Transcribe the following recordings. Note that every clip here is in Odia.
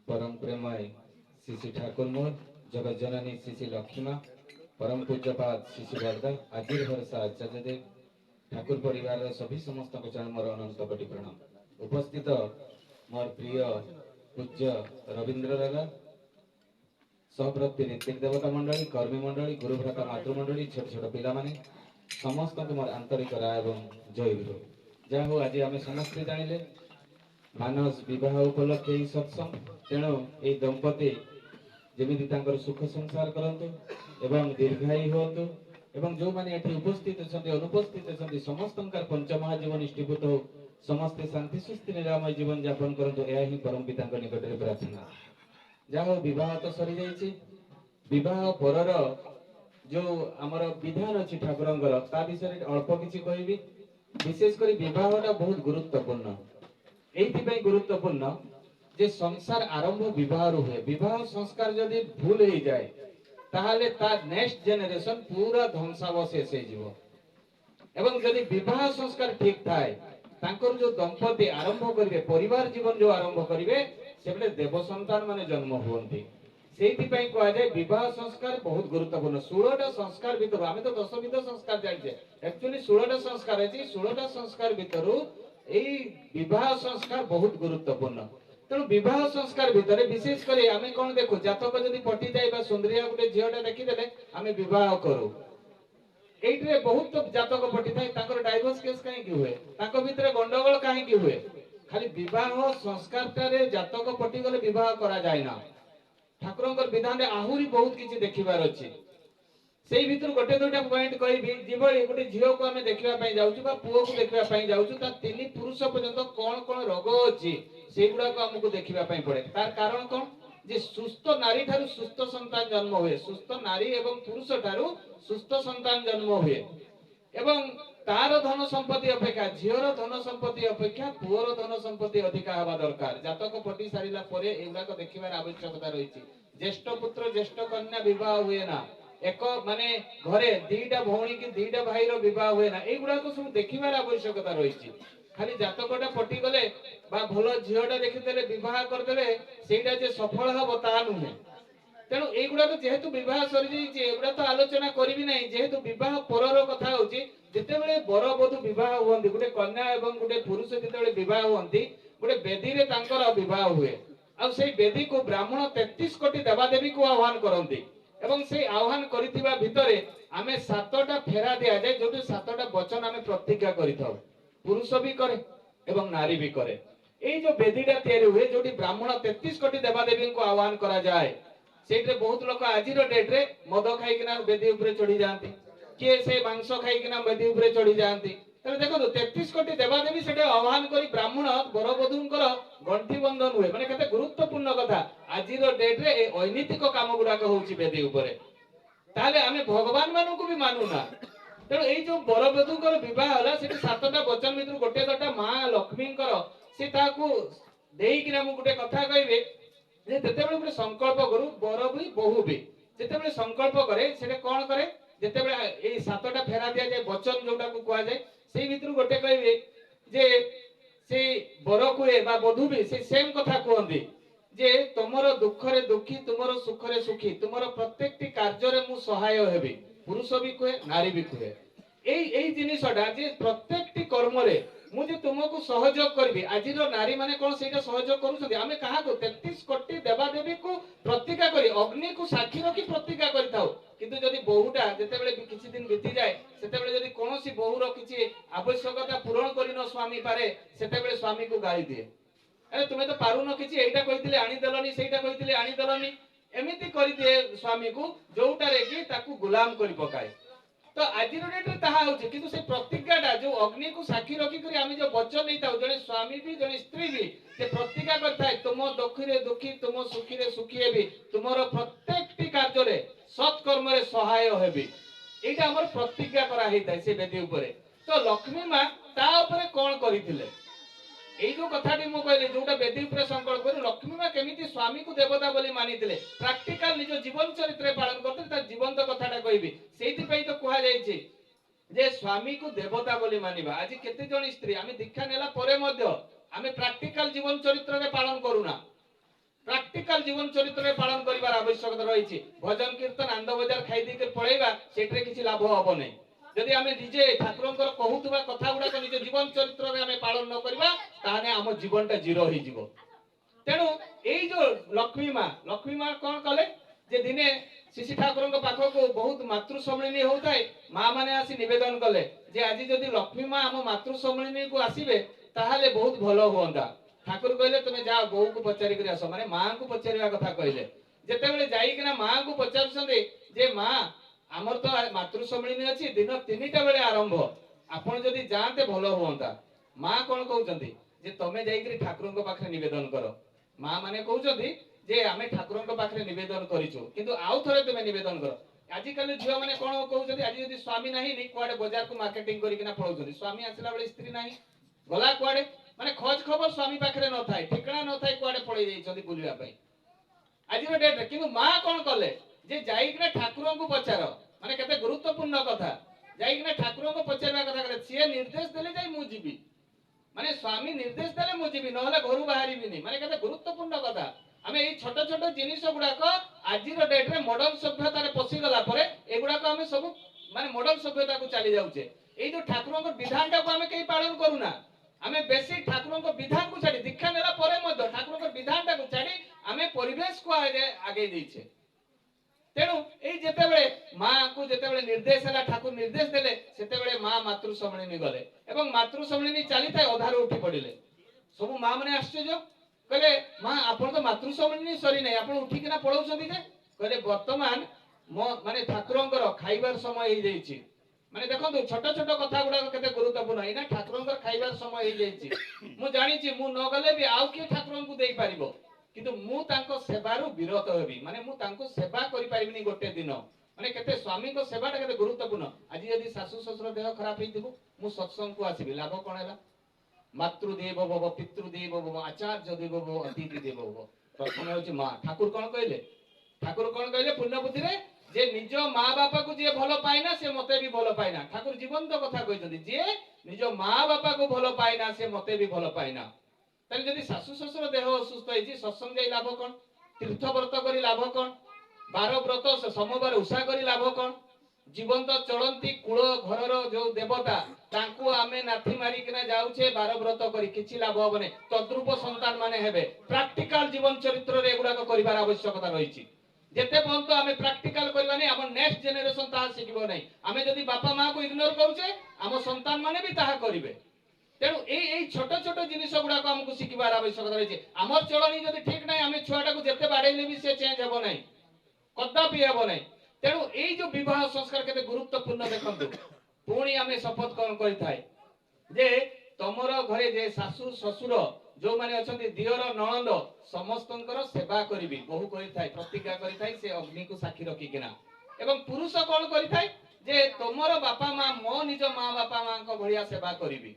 परम प्रेमय श्री श्री ठाकुर मोर जगत जननी श्री श्री लक्ष्मी परम पूज्यपाद श्री श्री बरदा आजिर भरसा आचार्य देव ठाकुर परिवार सभी समस्त चरण मोर अनंत कोटि प्रणाम। उपस्थित मोर प्रिय पूज्य रवींद्र दादा सहप्रति ऋतिक देवता मंडली कर्मी मंडली गुरुभ्राता मातृमंडली छोट छोट पिला माने समस्त मोर आंतरिक राय एवं जय गुरु जहा हो आज आम समस्ते जानिले मानस विवाह उपलक्षे सत्संग तेणु ये दंपति जमी सुख संसार करंतु एवं दीर्घायु होतु एवं जो माने एठी उपस्थित अछंती अनुपस्थित अछंती समस्त पंचमहाजीवन इष्टिभूत हो समस्ते शांति सुस्थिर निरामय जीवन यापन करंतु एहा ही परम पिता निकट में प्रार्थना। जाहो विवाह तो सरी जाइछि विवाह परर जो आमर विधान अछि ठाकुरंकर ता विषय अल्प किछि कहबी। विशेष करी विवाहटा बहुत गुरुत्वपूर्ण एइथिपाई गुरुत्वपूर्ण जे संसार आरंभ विवाह हुए विवाह संस्कार जदि भूल हो जाए ताहले ता नेक्स्ट जेनेरेशन पूरा ध्वंसावशेष हो जीवो एवं जदि विवाह संस्कार ठीक थाए तांकर जो दंपति आरंभ करिवे परिवार जीवन जो आरंभ करिवे सेबले देव संतान माने जन्म हुवंती सेइथिपाई कहा जाए विवाह संस्कार बहुत गुरुत्वपूर्ण। 16टा संस्कार भितर आमे तो 10 विध संस्कार जानिछे एक्चुअली 16टा संस्कार अछि 16टा संस्कार भितरु एई विवाह संस्कार बहुत गुरुत्वपूर्ण। तेणु विवाह संस्कार भितर विशेष कर आम कौन देखु जातक जदि पटी जाए सुंदरिया गोटे झीटा देखीदे आम बह करूँ ये बहुत जातक पटी था डाइवोर्स केस कहीं हुए भितर गंडगोल कहीं हुए खाली विवाह संस्कार जातक पटी गले बह करा जाए ना ठाकुर विधान आहरी बहुत किसी देखिबार अच्छी से भीतर गोटे दुईटा पॉइंट कहबी जीवरी गोटे झील को आम देखा जाऊँ पुओ को देखा जाऊँ तीन पुरुष पर्यंत कौन कौन रोग अच्छी से गुड़ाक आमको देखा पड़े तार कारण कौन जे सुस्थ नारी ठारू सुस्थ संतान जन्म हुए सुस्थ नारी एवं पुरुष ठारू सुस्थ संतान जन्म हुए एवं तार धन संपत्ति अपेक्षा झीर धन संपत्ति अपेक्षा पुओर धन संपत्ति अधिका हवा दरकार। जातक पटी सारा एगुड़ाक देखार आवश्यकता रही ज्येष्ठ पुत्र ज्येष्ठ कन्या विवाह हुए ना एक माने घरे दीटा भौणी की दीटा भाई रो विवाह हुए ना एगुड़ाक सब देखार आवश्यकता रही खाली जातकटा पटी गले बा भल झीटा देखीदे विवाह करदे सेटा जे सफल हम ता नुहे। तेणु एगुड़ाक जेहेतु विवाह सरी एगुड़ा तो आलोचना करी ना जेहेतु विवाह परर कथा होची जितेबेले बर बधू विवाह हुअन्ति गोटे कन्या एवं गोटे पुरुष जितेबेले विवाह हुअन्ति गोटे बेदी रे तांकर विवाह हुए आ से बेदी को ब्राह्मण 33 कोटी देवादेवी को आह्वान करती एवं से आह्वान करिथिबा भितरे आमे 7टा फेरा दिया जाए जो 7टा वचन आमे प्रतिज्ञा करिथाउ पुरुष भी करे एवं नारी भी करे। ये जो बेदीटा तैयारी हुए जो ब्राह्मण 33 कोटी देवादेवी को आह्वान करा जाए से बहुत लोग आज डेट रे मद खाइकिना बेदी उपरे चढ़ी जाती किए से मांस खाइकिना बेदी उपरे चढ़ी जाती देखो 33 कोटी देवादेवी से आह्वान करी ब्राह्मण बरबधूंकर गंठी बंधन हुए माने केते गुरुत्वपूर्ण कथा आज डेट रे अनैतिक काम गुड़ाक होउची बेदी उपरे ताले आमे भगवान मानू भी मानू ना। तेणु ये जो बरबधूंकर विवाह है 7टा वचन भर गोटे गोटे माँ लक्ष्मींकर से देकिना गोटे कथा कहबे गोटे संकल्प करू बर भी बहु भी जिते संकल्प करे से कौन करे जिते 7टा फेरा दि जाए वचन जोटा को कह जाए से भीतर गोटे कहबे जे से बर कुए बा बधू भी से सेम कथा कहती जे तुमर दुखरे दुखी तुमर सुखरे सुखी तुमर प्रत्येकटी कार्य मु सहाय हेबी पुरुष भी कहे नारी भी कहे यही जिनिसटा जे प्रत्येकटी कर्म रे मुझे तुमको सहयोग करबी आज नारी माने कौन सेटा सहयोग करूछथि आमे कहा को 33 कोटी देवादेवी को प्रतिज्ञा करी अग्नि को साक्षी रखी प्रतिज्ञा करिथाउ किंतु जदि बहुटा जेतेबेले किछि दिन बीती जाए सेतेबेले जदि कोनोसी बहुर किछि आवश्यकता पूरण करि न स्वामी पारे सेतेबेले स्वामी को गाली दिए अरे तुमे तो पारु न किछि एटा कहिथिले आनी देलनी सेटा कहिथिले आनी देलनी एमिति करि दिए स्वामी को जोटा रे कि ताकू गुलाम करि पकाए। तो आज डेट ताहा होछि किंतु से प्रतिज्ञाटा जो अग्नि को साक्षी रखी करी आमे जो वचन नै ताउ जने स्वामी भी जने स्त्री भी से प्रतिज्ञा करथाय तुम दुखी रे दुखी तुम सुखी रे सुखी हेबी तुमरो प्रत्येकटी कार्य रे सत्कर्म रे सहाय हेबी एटा हमर प्रतिज्ञा करा हेताय से बेदी ऊपर। तो लक्ष्मी मां ता ऊपर कोन करिथिले এই যে কথাটি মু কইলে যেটা বেদি উপরে সংকল্প করে লক্ষ্মী মা কেমিতি স্বামী কো দেবতা বলি মানিଥିଲେ প্র্যাকটিক্যাল নিজ জীবন চরিত্রে পালন করতে তার জীবন্ত কথাটা কইবি সেইতি পই তো কোয়া যাইছে যে স্বামী কো দেবতা বলি মানিবা। আজি কেতে জন স্ত্রী আমি দীক্ষা নেলা পরে মধ্য আমি প্র্যাকটিক্যাল জীবন চরিত্রে পালন করু না প্র্যাকটিক্যাল ପ୍ରାକ୍ଟିକାଲ ଜୀବନ ଚରିତ୍ରରେ ପାଳନ କରିବାର ଆବଶ୍ୟକତା ରହିଛି। ଭଜନ କୀର୍ତ୍ତନ ଆନନ୍ଦ ବଜାର ଖାଇ ଦେଇକି ପଳେଇବା ସେଠାରେ କିଛି ଲାଭ ହବ ନାହିଁ। ଯଦି ଆମେ ନିଜେ ଠାକୁରଙ୍କର କହୁଥିବା କଥା ଗୁଡାକ ନିଜ ଜୀବନ ଚରିତ୍ରରେ ଆମେ ପାଳନ ନ କରିବା ତାହେଲେ ଆମ ଜୀବନଟା ଜିରୋ ହେଇଯିବ। ତେଣୁ ଏଇ ଯୋଉ ଲକ୍ଷ୍ମୀ ମା କଣ କଲେ ଯେ ଦିନେ ଶିଶି ଠାକୁରଙ୍କ ପାଖକୁ ବହୁତ ମାତୃ ସମ୍ମିଳନୀ ହଉଥାଏ। ମା ମାନେ ଆସି ନିବେଦନ କଲେ ଯେ ଆଜି ଯଦି ଲକ୍ଷ୍ମୀ ମା ଆମ ମାତୃ ସମ୍ମିଳନୀକୁ ଆସିବେ ତାହେଲେ ବହୁତ ଭଲ ହୁଅନ୍ତା। ଠାକୁର କହିଲେ ତମେ ଯାଅ ବୋଉକୁ ପଚାରିକି ଆସ, ମାନେ ମାଙ୍କୁ ପଚାରିବା କଥା କହିଲେ। ଯେତେବେଳେ ଯାଇକିନା ମାଙ୍କୁ ପଚାରୁଛନ୍ତି ଯେ ମା ଆମର ତ ମାତୃ ସମ୍ମିଳନୀ ଅଛି, ଦିନ 3ଟା ବେଳେ ଆରମ୍ଭ, ଆପଣ ଯଦି ଯାଆନ୍ତେ ଭଲ ହୁଅନ୍ତା। ମା କଣ କହୁଛନ୍ତି ଯେ ତମେ ଯାଇକିରି ଠାକୁରଙ୍କ ପାଖରେ ନିବେଦନ କର। ମା ମାନେ କହୁଛନ୍ତି ଯେ ଆମେ ଠାକୁରଙ୍କ ପାଖରେ ନିବେଦନ କରିଛୁ, କିନ୍ତୁ ଆଉ ଥରେ ତମେ ନିବେଦନ କର। ଆଜିକାଲି ଝିଅ ମାନେ କଣ କହୁଛନ୍ତି, ଆଜି ଯଦି ସ୍ୱାମୀ ନାହିଁ କୁଆଡେ ବଜାରକୁ ମାର୍କେଟିଂ କରିକିନା ପଳଉଛନ୍ତି। ସ୍ୱାମୀ ଆସିଲା ବେଳେ ସ୍ତ୍ରୀ ନାହିଁ, ଗଲା କୁଆଡେ, ମାନେ ଖୋଜ ଖବର ସ୍ୱାମୀ ପାଖରେ ନଥାଏ, ଠିକଣା ନଥାଏ, କୁଆଡେ ପଳେଇ ଯାଇଛନ୍ତି ବୁଲିବା ପାଇଁ ଆଜିର ଡେଟରେ। କିନ୍ତୁ ମା କଣ କଲେ ଯେ ଯାଇକିନା ଠାକୁରଙ୍କୁ ପଚାର, ମାନେ କେତେ ଗୁରୁତ୍ୱପୂର୍ଣ୍ଣ କଥା। ଯାଇକିନା ଠାକୁରଙ୍କୁ ପଚାରିବା କଥା କଲେ, ସିଏ ନିର୍ଦ୍ଦେଶ ଦେଲେ ଯାଇ ମୁଁ ଯିବି, ମାନେ ସ୍ୱାମୀ ନିର୍ଦ୍ଦେଶ ଦେଲେ ମୁଁ ଯିବି, ନହେଲେ ଘରୁ ବାହାରିବିନି। ମାନେ କେତେ ଗୁରୁତ୍ୱପୂର୍ଣ୍ଣ କଥା। ଆମେ ଏଇ ଛୋଟ ଛୋଟ ଜିନିଷ ଗୁଡାକ ଆଜିର ଡେଟରେ ମଡର୍ଣ୍ଣ ସଭ୍ୟତାରେ ପଶିଗଲା ପରେ ଏଗୁଡାକ ଆମେ ସବୁ ମାନେ ମଡର୍ଣ୍ଣ ସଭ୍ୟତାକୁ ଚାଲି ଯାଉଛେ। ଏଇ ଯୋଉ ଠାକୁରଙ୍କ ବିଧାନଟାକୁ ଆମେ କେହି ପାଳନ କରୁନା। ଆମେ ବେଶୀ ଠାକୁରଙ୍କ ବିଧାନକୁ ଛାଡି, ଦୀକ୍ଷା ନେଲା ପରେ ମଧ୍ୟ ଠାକୁରଙ୍କ ବିଧାନଟାକୁ ଛାଡି ଆମେ ପରିବେଶକୁ ଆଗେଇ ଦେଇଛେ। ତେଣୁ ଏଇ ଯେତେବେଳେ ମାଙ୍କୁ ଯେତେବେଳେ ନିର୍ଦ୍ଦେଶ ହେଲା, ଠାକୁର ନିର୍ଦ୍ଦେଶ ଦେଲେ, ସେତେବେଳେ ମା ମାତୃ ସମ୍ମିଳନୀ ଗଲେ ଏବଂ ମାତୃ ସମ୍ମିଳନୀ ଚାଲିଥାଏ, ଅଧାରୁ ଉଠି ପଡିଲେ। ସବୁ ମା ମାନେ ଆଶ୍ଚର୍ଯ୍ୟ, କହିଲେ ମା ଆପଣ ତ ମାତୃ ସମ୍ମିଳନୀ ସରି ନାହିଁ, ଆପଣ ଉଠିକିନା ପଳଉଛନ୍ତି ଯେ? କହିଲେ ବର୍ତ୍ତମାନ ମାନେ ଠାକୁରଙ୍କର ଖାଇବାର ସମୟ ହେଇଯାଇଛି। ମାନେ ଦେଖନ୍ତୁ ଛୋଟ ଛୋଟ କଥା ଗୁଡାକ କେତେ ଗୁରୁତ୍ୱପୂର୍ଣ୍ଣ। ଏଇନା ଠାକୁରଙ୍କର ଖାଇବାର ସମୟ ହେଇଯାଇଛି। ମୁଁ ଜାଣିଛି ମୁଁ ନ ଗଲେ ବି ଆଉ କିଏ ଠାକୁରଙ୍କୁ ଦେଇପାରିବ, କିନ୍ତୁ ମୁଁ ତାଙ୍କ ସେବାରୁ ବିରତ ହେବି, ମାନେ ମୁଁ ତାଙ୍କୁ ସେବା କରିପାରିବିନି ଗୋଟେ ଦିନ। ମାନେ କେତେ ସ୍ୱାମୀଙ୍କ ସେବାଟା କେତେ ଗୁରୁତ୍ୱପୂର୍ଣ୍ଣ। ଆଜି ଯଦି ଶାଶୁ ଶ୍ୱଶୁର ଦେହ ଖରାପ ହେଇଥିବ, ମୁଁ ସତ୍ସଙ୍ଗକୁ ଆସିବି, ଲାଭ କଣ ହେଲା? ମାତୃଦେବ ଭବ, ପିତୃଦେବ ଭବ, ଆଚାର୍ଯ୍ୟ ଦେବ ଭବ, ଅତିଥି ଦେବ ଭବ। ପ୍ରଥମେ ହଉଛି ମା। ଠାକୁର କଣ କହିଲେ? ଠାକୁର କଣ କହିଲେ ପୂର୍ଣ୍ଣ ବୁଦ୍ଧିରେ? ଯେ ନିଜ ମା ବାପାକୁ ଯିଏ ଭଲ ପାଇନା ସେ ମତେ ବି ଭଲ ପାଇନା। ଠାକୁର ଜୀବନ୍ତ କଥା କହିଛନ୍ତି, ଯିଏ ନିଜ ମା ବାପାକୁ ଭଲ ପାଇନା ସେ ମତେ ବି ଭଲ ପାଇନା। ତାହେଲେ ଯଦି ଶାଶୁ ଶ୍ୱଶୁର ଦେହ ଅସୁସ୍ଥ ହେଇଛି, ସତ୍ସଙ୍ଗ ଯାଇ ଲାଭ କଣ? ତୀର୍ଥ ବ୍ରତ କରି ଲାଭ କଣ? ବାର ବ୍ରତ ସମବାର ଉଷା କରି ଲାଭ କଣ? ଜୀବନ୍ତ ଚଳନ୍ତି କୂଳ ଘରର ଯୋଉ ଦେବତା, ତାଙ୍କୁ ଆମେ ନାଥି ମାରିକିନା ଯାଉଛେ ବାର ବ୍ରତ କରି, କିଛି ଲାଭ ହବନି। ତଦ୍ରୂପ ସନ୍ତାନ ମାନେ ହେବେ। ପ୍ରାକ୍ଟିକାଲ ଜୀବନ ଚରିତ୍ରରେ ଏଗୁଡାକ କରିବାର ଆବଶ୍ୟକତା ରହିଛି। ଯେତେ ପର୍ଯ୍ୟନ୍ତ ଆମେ ପ୍ରାକ୍ଟିକାଲ କରିବାନି, ଆମ ନେକ୍ସଟ ଜେନେରେସନ ତାହା ଶିଖିବ ନାହିଁ। ଆମେ ଯଦି ବାପା ମାଙ୍କୁ ଇଗ୍ନୋର କରୁଛେ, ଆମ ସନ୍ତାନ ମାନେ ବି ତାହା କରିବେ। ତେଣୁ ଏଇ ଛୋଟ ଛୋଟ ଜିନିଷ ଗୁଡାକ ଆମକୁ ଶିଖିବାର ଆବଶ୍ୟକତା ରହିଛି। ଆମର ଚଳଣି ଯଦି ଠିକ ନାହିଁ, ଆମେ ଛୁଆଟାକୁ ଯେତେ ବାଡେଇଲେ ବି ସେ ଚେଞ୍ଜ ହେବ ନାହିଁ, କଦାପି ହେବ ନାହିଁ। ତେଣୁ ଏଇ ଯୋଉ ବିବାହ ସଂସ୍କାର କେତେ ଗୁରୁତ୍ୱପୂର୍ଣ୍ଣ ଦେଖନ୍ତୁ। ପୁଣି ଆମେ ଶପଥ କଣ କରିଥାଏ ଯେ ତମର ଘରେ ଯେ ଶାଶୁ ଶ୍ୱଶୁର ଯୋଉମାନେ ଅଛନ୍ତି, ଦିଅର ନଣନ୍ଦ, ସମସ୍ତଙ୍କର ସେବା କରିବି ବହୁ କରିଥାଏ, ପ୍ରତିଜ୍ଞା କରିଥାଏ ସେ ଅଗ୍ନିକୁ ସାକ୍ଷୀ ରଖିକିନା। ଏବଂ ପୁରୁଷ କଣ କରିଥାଏ ଯେ ତମର ବାପା ମା, ମୋ ନିଜ ମା ବାପା ମାଙ୍କ ଭଳିଆ ସେବା କରିବି।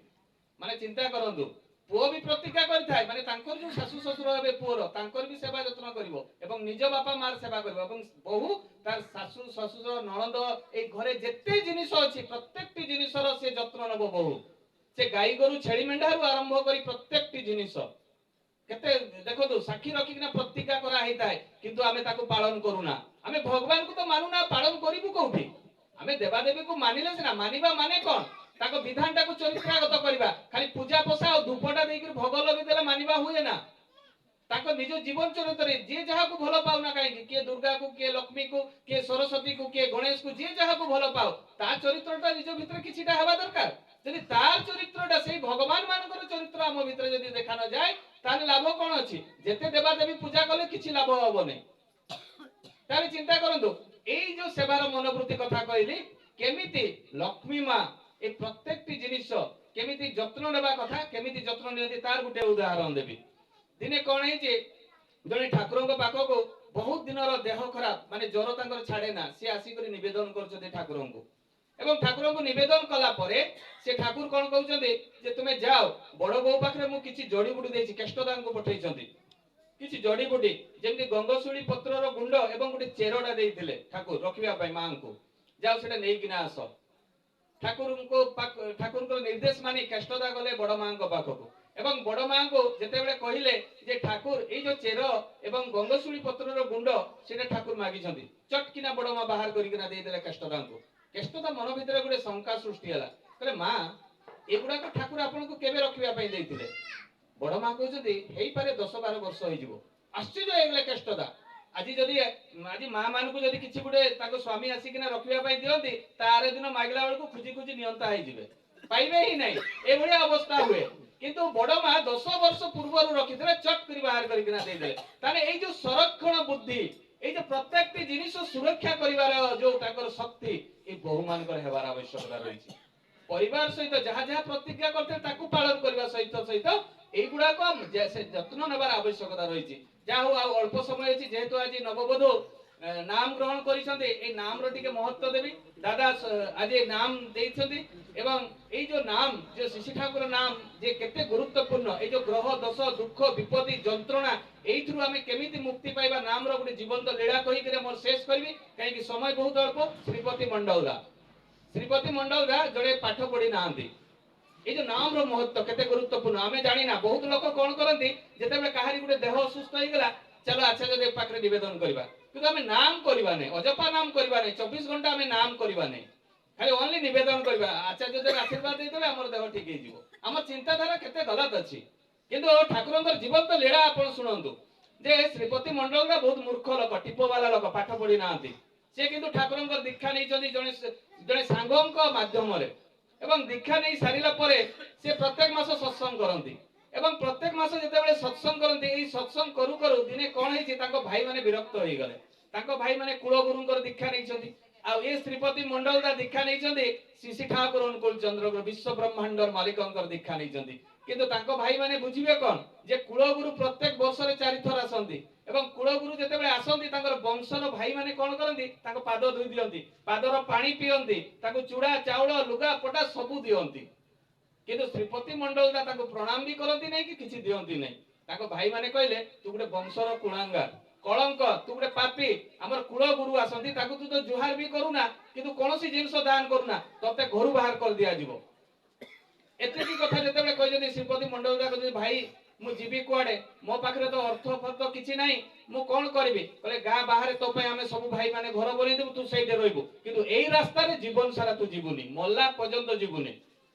ମାନେ ଚିନ୍ତା କରନ୍ତୁ, ପୁଅ ବି ପ୍ରତିଜ୍ଞା କରିଥାଏ, ମାନେ ତାଙ୍କର ଯୋଉ ଶାଶୁ ଶ୍ୱଶୁର ହେବେ ପୁଅର, ତାଙ୍କର ବି ସେବା ଯତ୍ନ କରିବ ଏବଂ ନିଜ ବାପା ମାର ସେବା କରିବ। ଏବଂ ବହୁ ତାର ଶାଶୁ ଶ୍ୱଶୁର ନଣନ୍ଦ ଏଇ ଘରେ ଯେତେ ଜିନିଷ ଅଛି ପ୍ରତ୍ୟେକଟି ଜିନିଷର ସେ ଯତ୍ନ ନେବ। ବହୁ ସେ ଗାଈ ଗୋରୁ ଛେଳି ମେଣ୍ଢାରୁ ଆରମ୍ଭ କରି ପ୍ରତ୍ୟେକଟି ଜିନିଷ କେତେ ଦେଖନ୍ତୁ ସାକ୍ଷୀ ରଖିକିନା ପ୍ରତିଜ୍ଞା କରା ହେଇଥାଏ, କିନ୍ତୁ ଆମେ ତାକୁ ପାଳନ କରୁନା। ଆମେ ଭଗବାନଙ୍କୁ ତ ମାନୁନା, ପାଳନ କରିବୁ କୋଉଠି? ଆମେ ଦେବାଦେବୀକୁ ମାନିଲେ ସିନା। ମାନିବା ମାନେ କଣ? ତାଙ୍କ ବିଧାନଟାକୁ ଚରିତ୍ରାଗତ କରିବା। ଖାଲି ପୂଜା ପୋଷା ଆଉ ଧୂପଟା ଦେଇକି ଭୋଗ ଲଗେଇଦେଲେ ମାନିବା ହୁଏ ନା। ତାଙ୍କ ନିଜ ଜୀବନ ଚରିତ୍ରରେ ଯିଏ ଯାହାକୁ ଭଲ ପାଉନା କାହିଁକି, କିଏ ଦୁର୍ଗାକୁ, କିଏ ଲକ୍ଷ୍ମୀକୁ, କିଏ ସରସ୍ୱତୀକୁ, କିଏ ଗଣେଶକୁ, ଯିଏ ଯାହାକୁ ଭଲ ପାଉ, ତା ଚରିତ୍ରଟା ନିଜ ଭିତରେ କିଛିଟା ହେବା ଦରକାର। ଯଦି ତାର ଚରିତ୍ରଟା ସେଇ ଭଗବାନ ମାନଙ୍କର ଚରିତ୍ର ଆମ ଭିତରେ ଯଦି ଦେଖା ନ ଯାଏ, ତାହେଲେ ଲାଭ କଣ ଅଛି? ଯେତେ ଦେବାଦେବୀ ପୂଜା କଲେ କିଛି ଲାଭ ହବନି। ତାହେଲେ ଚିନ୍ତା କରନ୍ତୁ, ଏଇ ଯୋଉ ସେବାର ମନୋବୃତ୍ତି କଥା କହିଲି, କେମିତି ଲକ୍ଷ୍ମୀ ମା এই প্রত্যেকটি জিনিস কেমিতি যত্ন নেবা কথা, কেমিতি যত্ন নিয়ନ୍ତି তার গোটে উদাহরণ দেবি। দিনে কোন ହେଇଛି, ଜଣେ ଠାକୁରଙ୍କ ପାଖକୁ ବହୁତ ଦିନର ଦେହ ଖରାପ, ମାନେ ଜ୍ୱର ତାଙ୍କର ଛାଡେ ନା, ସେ ଆସିକରି ନିବେଦନ କରୁଛନ୍ତି ଠାକୁରଙ୍କୁ। ଏବଂ ଠାକୁରଙ୍କୁ ନିବେଦନ କଲା ପରେ ସେ ଠାକୁର କଣ କହୁଛନ୍ତି ଯେ ତୁମେ ଯାଅ, ବଡ ବୋଉ ପାଖରେ ମୁଁ କିଛି ଜଡିବୁଟି ଦେଇଛି, କେଷ୍ଟଦାନଙ୍କୁ ପଠେଇଛନ୍ତି କିଛି ଜଡିବୁଟି, ଯେମିତି ଗଙ୍ଗଶୂଳି ପତ୍ରର ଗୁଣ୍ଡ ଏବଂ ଗୋଟେ ଚେରଟା ଦେଇଥିଲେ ଠାକୁର ରଖିବା ପାଇଁ ମାଙ୍କୁ। ଯାଅ ସେଟା ନେଇକିନା ଆସ। ଠାକୁରଙ୍କ ନିର୍ଦ୍ଦେଶ ମାନି କେଷ୍ଟଦା ଗଲେ ବଡ ମାଙ୍କ ପାଖକୁ। এবং বড় মা को যেতেବେଳେ କହିଲେ যে ঠাকুর এই যে চের এবং গঙ্গশূলী পত্রର গুଣ୍ଡ সেটা ঠাকুর মাগিଛନ୍ତି চটকিনা বড় মা বাହାର କରିକିନା ଦେଇଦେଲେ କେଷ୍ଟଦାଙ୍କୁ କେଷ୍ଟଦା ମନ ଭିତରେ ଗୋଟେ ଶଙ୍କା ସୃଷ୍ଟି ହେଲା କହିଲେ ମା ଏଗୁଡାକ ଠାକୁର ଆପଣଙ୍କୁ କେବେ ରଖିବା ପାଇଁ ଦେଇଥିଲେ ବଡ ମା କହୁଛନ୍ତି ହେଇପାରେ 10-12 ବର୍ଷ ହେଇଯିବ ଆଶ୍ଚର୍ଯ୍ୟ ହେଇଗଲେ କେଷ୍ଟଦା ଆଜି ଯଦି ଆଜି ମା ମାନଙ୍କୁ ଯଦି କିଛି ଗୋଟେ ତାଙ୍କ ସ୍ୱାମୀ ଆସିକିନା ରଖିବା ପାଇଁ ଦିଅନ୍ତି ତାର ଦିନ ମାଗିଲା ବେଳକୁ ଖୁଜି ଖୁଜି ନିୟନ୍ତା ହେଇଯିବେ ପାଇବେ ହିଁ ନାହିଁ ଏଭଳିଆ ଅବସ୍ଥା ହୁଏ କିନ୍ତୁ ବଡ ମା 10 ବର୍ଷ ପୂର୍ବରୁ ରଖିଥିଲେ ଚଟ୍ କରି ବାହାର କରିକିନା ଦେଇଦେଲେ ତାହେଲେ ଏଇ ଯୋଉ ସଂରକ୍ଷଣ ବୁଦ୍ଧି ଏଇ ଯୋଉ ପ୍ରତ୍ୟେକଟି ଜିନିଷ ସୁରକ୍ଷା କରିବାର ଯୋଉ ତାଙ୍କର ଶକ୍ତି এই ବହୁ ମାନଙ୍କର ହେବାର ଆବଶ୍ୟକତା ରହିଛି ପରିବାର ସହିତ ଯାହା ଯାହା ପ୍ରତିଜ୍ଞା କରିଥିଲେ ତାକୁ ପାଳନ କରିବା ସହିତ এইগুড়াক যত্ন নেবার আবশ্যকতা রয়েছে যা হো আর অল্প সময় আছে যেহেতু আজ নববধূ নাম গ্রহণ করেছেন এই নামর টিকে মহত্ব দেবি দাদা আজ নাম দিয়েছেন এবং এই যে নাম যে শিশু ঠাকুর নাম যে কেতে গুরুত্বপূর্ণ এই যে গ্রহ দোষ দুঃখ বিপত্তি যন্ত্রণা এইথরু আমি কেমিতি মুক্তি পাইবা নামর গোটে জীবন্ত লীলা কহিকি মোর শেষ করবি কাইকি সময় বহুত অল্প শ্রীপতি মণ্ডলদা জনে পাঠ পড়ি নাহান্তি এই যে নামর মহত্ব কেতে গুরুত্বপূর্ণ আমি জানি না বহুত লোক কোন করନ୍ତି যেতেବେଳେ কাহারি গোটে দেহ অসুস্থ হইগলা চলো আচার্য দেব পাখরে নিবেদন করিবা কিন্তু আমি নাম করিবা নাই অজপা নাম করিবা নাই 24 ঘন্টা আমি নাম করিবা নাই খালি অনলি নিবেদন করিবা আচার্য দেব আশীর্বাদ ଦେଇଦେବେ আমার দেহ ঠিক ହେଇଯିବ আমার চিন্তাধারা কেতে গলত ଅଛି কিন্তু ঠাকুরଙ୍କର জীবন্ত লীলা ଆପଣ শুনନ୍ତୁ যে শ্রীপতি মণ্ডলরা বহুত মূর্খ লোক টিপবালা লোক পাঠ পড়ি নাহাନ୍ତି সে কিন্তু ঠাকুরଙ୍କର দীক্ষা নেইଛନ୍ତି জনে জনে সাঙ্গଙ୍କ মাধ্যমରେ এবং দীক্ষা নেই সারিলা পরে সে প্রত্যেক মাস সৎসঙ্গ করନ୍ତି এবং প্রত্যেক মাস যেতেବେଳେ সৎসঙ্গ করନ୍ତି এই সৎসঙ্গ কରୁ কରୁ দিনে কোন ହେଇଛି ତାଙ୍କ ଭାଇ ମାନେ ବିରକ୍ତ ହେଇଗଲେ ତାଙ୍କ ଭାଇ ମାନେ କୁଳ ଗୁରୁଙ୍କର ଦୀକ୍ଷା ନେଇଛନ୍ତି ଆଉ ଏ ଶ୍ରୀପତି ମଣ୍ଡଳଦା ଦୀକ୍ଷା ନେଇଛନ୍ତି ଶ୍ରୀ ଠାକୁର ଅନୁକୂଳ ଚନ୍ଦ୍ର ବିଶ୍ୱ ବ୍ରହ୍ମାଣ୍ଡର ମାଲିକଙ୍କର ଦୀକ୍ଷା ନେଇଛନ୍ତି କିନ୍ତୁ ତାଙ୍କ ଭାଇ ମାନେ ବୁଝିବେ কোন যে কুଳ গুরু প্রত্যেক বর্ষরে 4 থর আসନ୍ତି এবং কুଳ গুরু যেতেବେଳେ আসନ୍ତି ତାଙ୍କର ବଂଶର ଭାଇ ମାନେ কোন କରନ୍ତି ତାଙ୍କ ପାଦ ଧୋଇ ଦିଅନ୍ତି ପାଦର ପାଣି ପିଅନ୍ତି ତାଙ୍କୁ ଚୁଡ଼ା ଚାଉଳ ଲୁଗା ପଟା ସବୁ ଦିଅନ୍ତି କିନ୍ତୁ ଶ୍ରୀପତି ମଣ୍ଡଳଦା ତାଙ୍କୁ ପ୍ରଣାମ ବି କରନ୍ତି ନାହିଁ କି କିଛି ଦିଅନ୍ତି ନାହିଁ ତାଙ୍କ ଭାଇ ମାନେ କହିଲେ ତୁ ଗୋଟେ ବଂଶର କୁଳାଙ୍ଗାର କଳଙ୍କ ତୁ ଗୋଟେ ପାପୀ ଆମର କୁଳ ଗୁରୁ ଆସନ୍ତି ତାକୁ ତୁ ତ ଜୁହାର ବି କରୁନା କିନ୍ତୁ କୌଣସି ଜିନିଷ ଦାନ କରୁନା ତତେ ଘରୁ ବାହାର କରି ଦିଆଯିବ ଏତିକି କଥା ଯେତେବେଳେ କହିଛନ୍ତି ଶ୍ରୀପତି ମଣ୍ଡଳଦା କହିଛନ୍ତି ଭାଇ ମୁଁ ଯିବି କୁଆଡେ ମୋ ପାଖରେ ତ ଅର୍ଥ ଫର୍ଥ କିଛି ନାହିଁ ମୁଁ କଣ କରିବି କହିଲେ ଗାଁ ବାହାରେ ତୋ ପାଇଁ ଆମେ ସବୁ ଭାଇ ମାନେ ଘର ବନେଇ ଦେବୁ ତୁ ସେଇଠି ରହିବୁ କିନ୍ତୁ ଏଇ ରାସ୍ତାରେ ଜୀବନ ସାରା ତୁ ଯିବୁନି ମଲା ପର୍ଯ୍ୟନ୍ତ ଯିବୁନି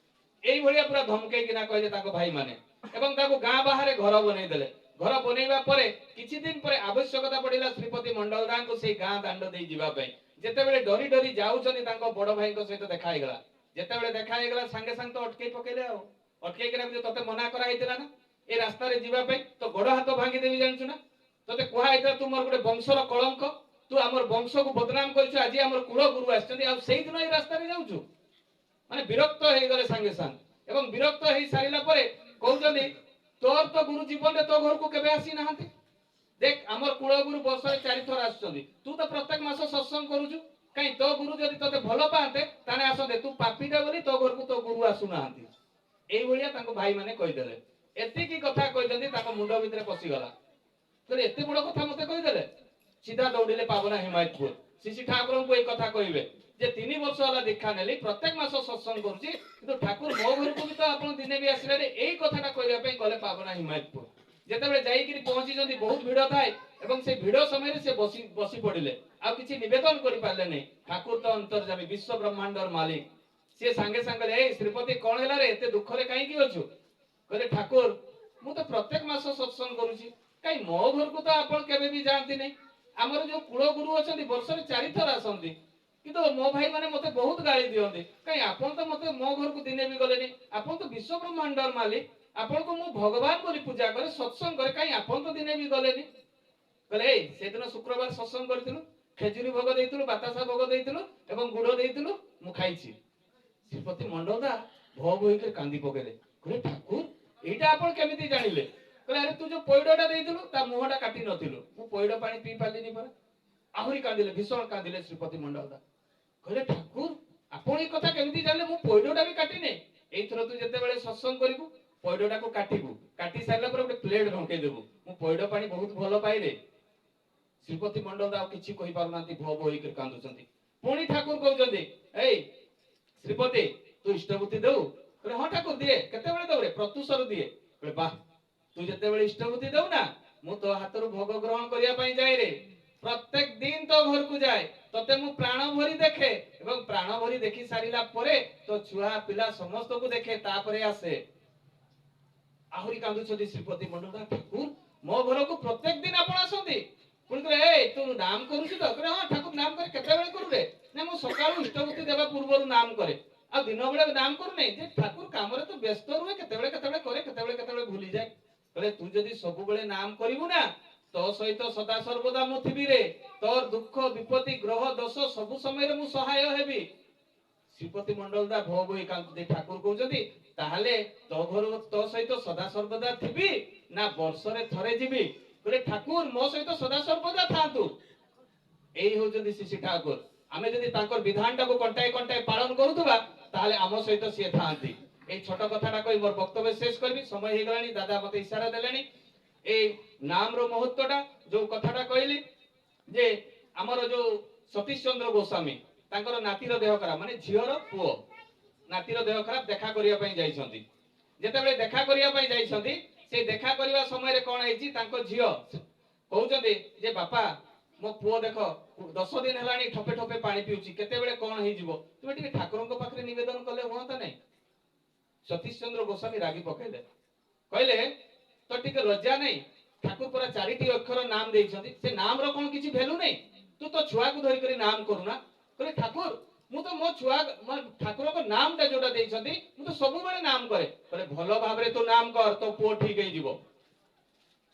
এই ভଳିଆ পুরা ধমକେଇକିନା କହିଲେ ତାଙ୍କ ଭାଇ ମାନେ ଏବଂ ତାକୁ ଗାଁ ବାହାରେ ଘର ବନେଇ ଦେଲେ ଘର ବନେଇବା ପରେ କିଛି ଦିନ ପରେ ଆବଶ୍ୟକତା ପଡିଲା ଶ୍ରୀପତି ମଣ୍ଡଳଦାଙ୍କୁ ସେଇ ଗାଁ ଦାଣ୍ଡ ଦେଇ ଯିବା ପାଇଁ ଯେତେବେଳେ ଡରି ଡରି ଯାଉଛନ୍ତି ତାଙ୍କ ବଡ ଭାଇଙ୍କ ସହିତ ଦେଖା ହେଇଗଲା ଯେତେବେଳେ ଦେଖା ହେଇଗଲା ସାଙ୍ଗେ ସାଙ୍ଗେ ତ ଅଟକେଇ ପକେଇଲେ ଆଉ ଅଟକେଇକିନା ତତେ ମନା କରା ହେଇଥିଲା ନା এই রাস্তারে ଯିବା ପାଇଁ ତ ଗୋଡ଼ ହାତ ଭାଙ୍ଗି ଦେବି ଜାଣିଛୁ ନା ତତେ କୁହା ହେଇଥିଲା ତୁ ମୋର ଗୋଟେ ବଂଶର କଳଙ୍କ ତୁ ଆମର ବଂଶକୁ ବଦନାମ କରିଛୁ ଆଜି ଆମର କୁଳ ଗୁରୁ ଆସିଛନ୍ତି ଆଉ ସେଇ ଦିନ এই ରାସ୍ତାରେ ଯାଉଛୁ মানে বিরক্ত হয়ে গেলে সাঙ্গে সাঙ্গ এবং বিরক্ত হই সারিলা পরে কହୁଛନ୍ତି তোর তো গুরু জীবনে তো ঘরକୁ কেবে আসি নাহাନ୍ତି দেখ আমার কুଳ গুরু বর্ষরে 4 থর আসଛନ୍ତି তু তো প্রত্যেক মাস সৎসঙ্গ କରୁଛୁ কাই তো গুরু যদি তোতে ভালো পাতে তানে আসতে তু পাপীটা বলি তো ঘরକୁ তো গুরু আসু নাহাନ୍ତି এই ভଳିয়া তাଙ୍କ ভাই মানে কইদেলে এতিকি কথা কইଛନ୍ତି ତାଙ୍କ ମୁଣ୍ଡ ଭିତରେ ପଶିଗଲା କହିଲେ ଏତେ ବଡ଼ କଥା ମତେ କହିଦେଲେ ସିଧା ଦୌଡ଼ିଲେ ପାବନା ହିମାୟତପୁର ଶିଶି ଠାକୁରଙ୍କୁ এই কথা কইবে যে 3 ବର୍ଷ ହେଲା ଦୀକ୍ଷା ନେଲି ପ୍ରତ୍ୟେକ ମାସ ସତ୍ସଙ୍ଗ କରୁଛି କିନ୍ତୁ ଠାକୁର ମୋ ଘରକୁ ବି ତ ଆପଣ ଦିନେ ବି ଆସିଲେ ଏଇ କଥାଟା କହିବା ପାଇଁ ଗଲେ ପାବନା ହିମାୟତପୁର ଯେତେବେଳେ ଯାଇକିରି ପହଞ୍ଚିଛନ୍ତି ବହୁତ ଭିଡ଼ ଥାଏ ଏବଂ ସେ ଭିଡ଼ ସମୟରେ ସେ ବସି ପଡ଼ିଲେ ଆଉ କିଛି ନିବେଦନ କରି ପାରିଲେ ନାହିଁ ଠାକୁର ତ ଅନ୍ତର୍ଯାମୀ ବିଶ୍ୱ ବ୍ରହ୍ମାଣ୍ଡର ମାଲିକ ସେ ସାଙ୍ଗେ ସାଙ୍ଗେ ଏଇ ଶ୍ରୀପତି କଣ ହେଲା ରେ ଏତେ ଦୁଃଖରେ କାହିଁକି ଅଛୁ କହିଲେ ଠାକୁର ମୁଁ ତ ପ୍ରତ୍ୟେକ ମାସ ସତ୍ସଙ୍ଗ କରୁଛି କାଇଁ ମୋ ଘରକୁ ତ ଆପଣ କେବେ ବି ଯାଆନ୍ତି ନାହିଁ ଆମର ଯୋଉ କୁଳ ଗୁରୁ ଅଛନ୍ତି ବର୍ଷରେ 4 ଥର ଆସନ୍ତି କିନ୍ତୁ ମୋ ଭାଇ ମାନେ ମତେ ବହୁତ ଗାଳି ଦିଅନ୍ତି କାଇଁ ଆପଣ ତ ମତେ ମୋ ଘରକୁ ଦିନେ ବି ଗଲେନି ଆପଣ ତ ବିଶ୍ୱ ବ୍ରହ୍ମାଣ୍ଡର ମାଲିକ ଆପଣଙ୍କୁ ମୁଁ ଭଗବାନ ବୋଲି ପୂଜା କରେ ସତ୍ସଙ୍ଗ କରେ କାଇଁ ଆପଣ ତ ଦିନେ ବି ଗଲେନି କହିଲେ ଏଇ ସେଦିନ ଶୁକ୍ରବାର ସତ୍ସଙ୍ଗ କରିଥିଲୁ ଖେଜୁରୀ ଭୋଗ ଦେଇଥିଲୁ ବାତାସା ଭୋଗ ଦେଇଥିଲୁ ଏବଂ ଗୁଡ଼ ଦେଇଥିଲୁ ମୁଁ ଖାଇଛି ଶ୍ରୀପତି ମଣ୍ଡଳଦା ଭୋ ହୋଇକି କାନ୍ଦି ପକେଇଲେ କହିଲେ ଠାକୁର এইটা ଆପଣ କେମିତି ଜାଣିଲେ କହିଲେ ଆରେ ତୁ ଯୋଉ ପଇଡଟା ଦେଇଥିଲୁ ତା ମୁହଁଟା କାଟି ନଥିଲୁ ମୁଁ ପଇଡ ପାଣି ପିଇ ପାରିଲିନି ପରା ଆହୁରି କାନ୍ଦିଲେ ଭୀଷଣ କାନ୍ଦିଲେ ଶ୍ରୀପତି ମଣ୍ଡଳଦା କହିଲେ ଠାକୁର ଆପଣ এই କଥା କେମିତି ଜାଣିଲେ ମୁଁ ପଇଡଟା ବି କାଟିନି ଏଇଥର ତୁ ଯେତେବେଳେ ସତ୍ସଙ୍ଗ କରିବୁ ପଇଡଟାକୁ କାଟିବୁ କାଟି ସାରିଲା ପରେ ଗୋଟେ ପ୍ଲେଟ ଢଙ୍କେଇ ଦେବୁ ମୁଁ ପଇଡ ପାଣି ବହୁତ ଭଲ ପାଇଲେ ଶ୍ରୀପତି ମଣ୍ଡଳଦା ଆଉ କିଛି କହି ପାରୁନାହାନ୍ତି ଭୋ ଭୋ ହେଇକି କାନ୍ଦୁଛନ୍ତି ପୁଣି ଠାକୁର କହୁଛନ୍ତି ଏଇ ଶ୍ରୀପତି ତୁ ଇଷ୍ଟବୁଦ୍ଧି ଦେଉ କହିଲେ ହଁ ଠାକୁର ଦିଏ କେତେବେଳେ ଦଉରେ ପ୍ରତ୍ୟୁଷରୁ ଦିଏ କହିଲେ ବାଃ ତୁ ଯେତେବେଳେ ଇଷ୍ଟବୃତ୍ତି ଦଉ ନା ମୁଁ ତୋ ହାତରୁ ଭୋଗ ଗ୍ରହଣ କରିବା ପାଇଁ ଯାଏ ରେ, ପ୍ରତ୍ୟେକ ଦିନ ତୋ ଘରକୁ ଯାଏ, ତତେ ମୁଁ ପ୍ରାଣ ଭରି ଦେଖେ ଏବଂ ପ୍ରାଣ ଭରି ଦେଖି ସାରିଲା ପରେ ତୋ ଛୁଆ ପିଲା ସମସ୍ତଙ୍କୁ ଦେଖେ, ତାପରେ ଆସେ। ଆହୁରି କାନ୍ଦୁଛନ୍ତି ଶ୍ରୀପତି ମଣ୍ଡଳ, ଠାକୁର ମୋ ଘରକୁ ପ୍ରତ୍ୟେକ ଦିନ ଆପଣ ଆସନ୍ତି। ପୁଣି କହିଲେ ଏ ତୁ ନାମ କରୁଛୁ ତ? କହିଲେ ହଁ ଠାକୁର ନାମ କରେ। କେତେବେଳେ କରୁ ରେ? ନା ମୁଁ ସକାଳୁ ଇଷ୍ଟବୃତ୍ତି ଦେବା ପୂର୍ବରୁ ନାମ କରେ, ଆଉ ଦିନ ବେଳେ ନାମ କରୁନି। ଯେ ଠାକୁର କାମରେ ତ ବ୍ୟସ୍ତ ରୁହେ, କେତେବେଳେ କେତେବେଳେ କରେ, କେତେବେଳେ କେତେବେଳେ ଭୁଲିଯାଏ। କହିଲେ ତୁ ଯଦି ସବୁବେଳେ ନାମ କରିବୁ ନା ତୋ ସହିତ ସଦା ସର୍ବଦା ମୁଁ ଥିବି ରେ, ତୋର ଦୁଃଖ ବିପତ୍ତି ଗ୍ରହ ଦୋଷ ସବୁ ସମୟରେ ମୁଁ ସହାୟ ହେବି। ଶ୍ରୀପତି ମଣ୍ଡଳ ଦା ଭୋ ଭୋଇ କାନ୍ଦୁଛନ୍ତି। ଠାକୁର କହୁଛନ୍ତି ତାହେଲେ ତୋ ଘର ତୋ ସହିତ ସଦା ସର୍ବଦା ଥିବି ନା ବର୍ଷରେ ଥରେ ଯିବି? କହିଲେ ଠାକୁର ମୋ ସହିତ ସଦା ସର୍ବଦା ଥାନ୍ତୁ। ଏଇ ହଉଛନ୍ତି ଶ୍ରୀ ଶ୍ରୀ ଠାକୁର। ଆମେ ଯଦି ତାଙ୍କର ବିଧାନଟାକୁ କଣ୍ଟାଏ କଣ୍ଟାଏ ପାଳନ କରୁଥିବା ତାହେଲେ ଆମ ସହିତ ସିଏ ଥାନ୍ତି। এই ছোট কথাটা কই মোর বক্তব্য শেষ করবি, সময় হয়ে গলানি, দাদা মতে ইশারা দেলেনি। এই নামর মহত্বটা যে কথাটা কইলি যে আমার যে সতীশ চন্দ্র গোস্বামী তাଙ୍କର নাতির দেহ খারাপ, মানে ঝিওর পুଅ নাতির দেহ খারাপ, দেখা করিয়া ପାଇଁ ଯାଇଛନ୍ତି। ଯେତେବେଳେ ଦେଖା କରିବା ପାଇଁ ଯାଇଛନ୍ତି, ସେ ଦେଖା କରିବା ସମୟରେ କଣ ହେଇଛି, ତାଙ୍କ ଝିଅ କହୁଛନ୍ତି ଯେ ବାପା ମୋ ପୁଅ ଦେଖ 10 ଦିନ ହେଲାଣି ଠୋପେ ଠୋପେ ପାଣି ପିଉଛି, କେତେବେଳେ କଣ ହେଇଯିବ, ତୁମେ ଟିକେ ଠାକୁରଙ୍କ ପାଖରେ ନିବେଦନ କଲେ ହୁଅନ୍ତା ନାହିଁ? ସତୀଶ ଚନ୍ଦ୍ର ଗୋସ୍ୱାମୀ ରାଗି ପକେଇଲେ, କହିଲେ ତ ଟିକେ ଲଜ୍ଜା ନାହିଁ? ଠାକୁର ପରା 4ଟି ଅକ୍ଷର ନାମ ଦେଇଛନ୍ତି, ସେ ନାମର କଣ କିଛି ଭ୍ୟାଲୁ ନାହିଁ? ତୁ ତ ଛୁଆକୁ ଧରିକରି ନାମ କରୁନା। କହିଲେ ଠାକୁର ମୁଁ ତ ମୋ ଛୁଆ ଠାକୁରଙ୍କ ନାମଟା ଯୋଉଟା ଦେଇଛନ୍ତି ମୁଁ ତ ସବୁବେଳେ ନାମ କରେ। କହିଲେ ଭଲ ଭାବରେ ତୁ ନାମ କର, ତୋ ପୁଅ ଠିକ ହେଇଯିବ।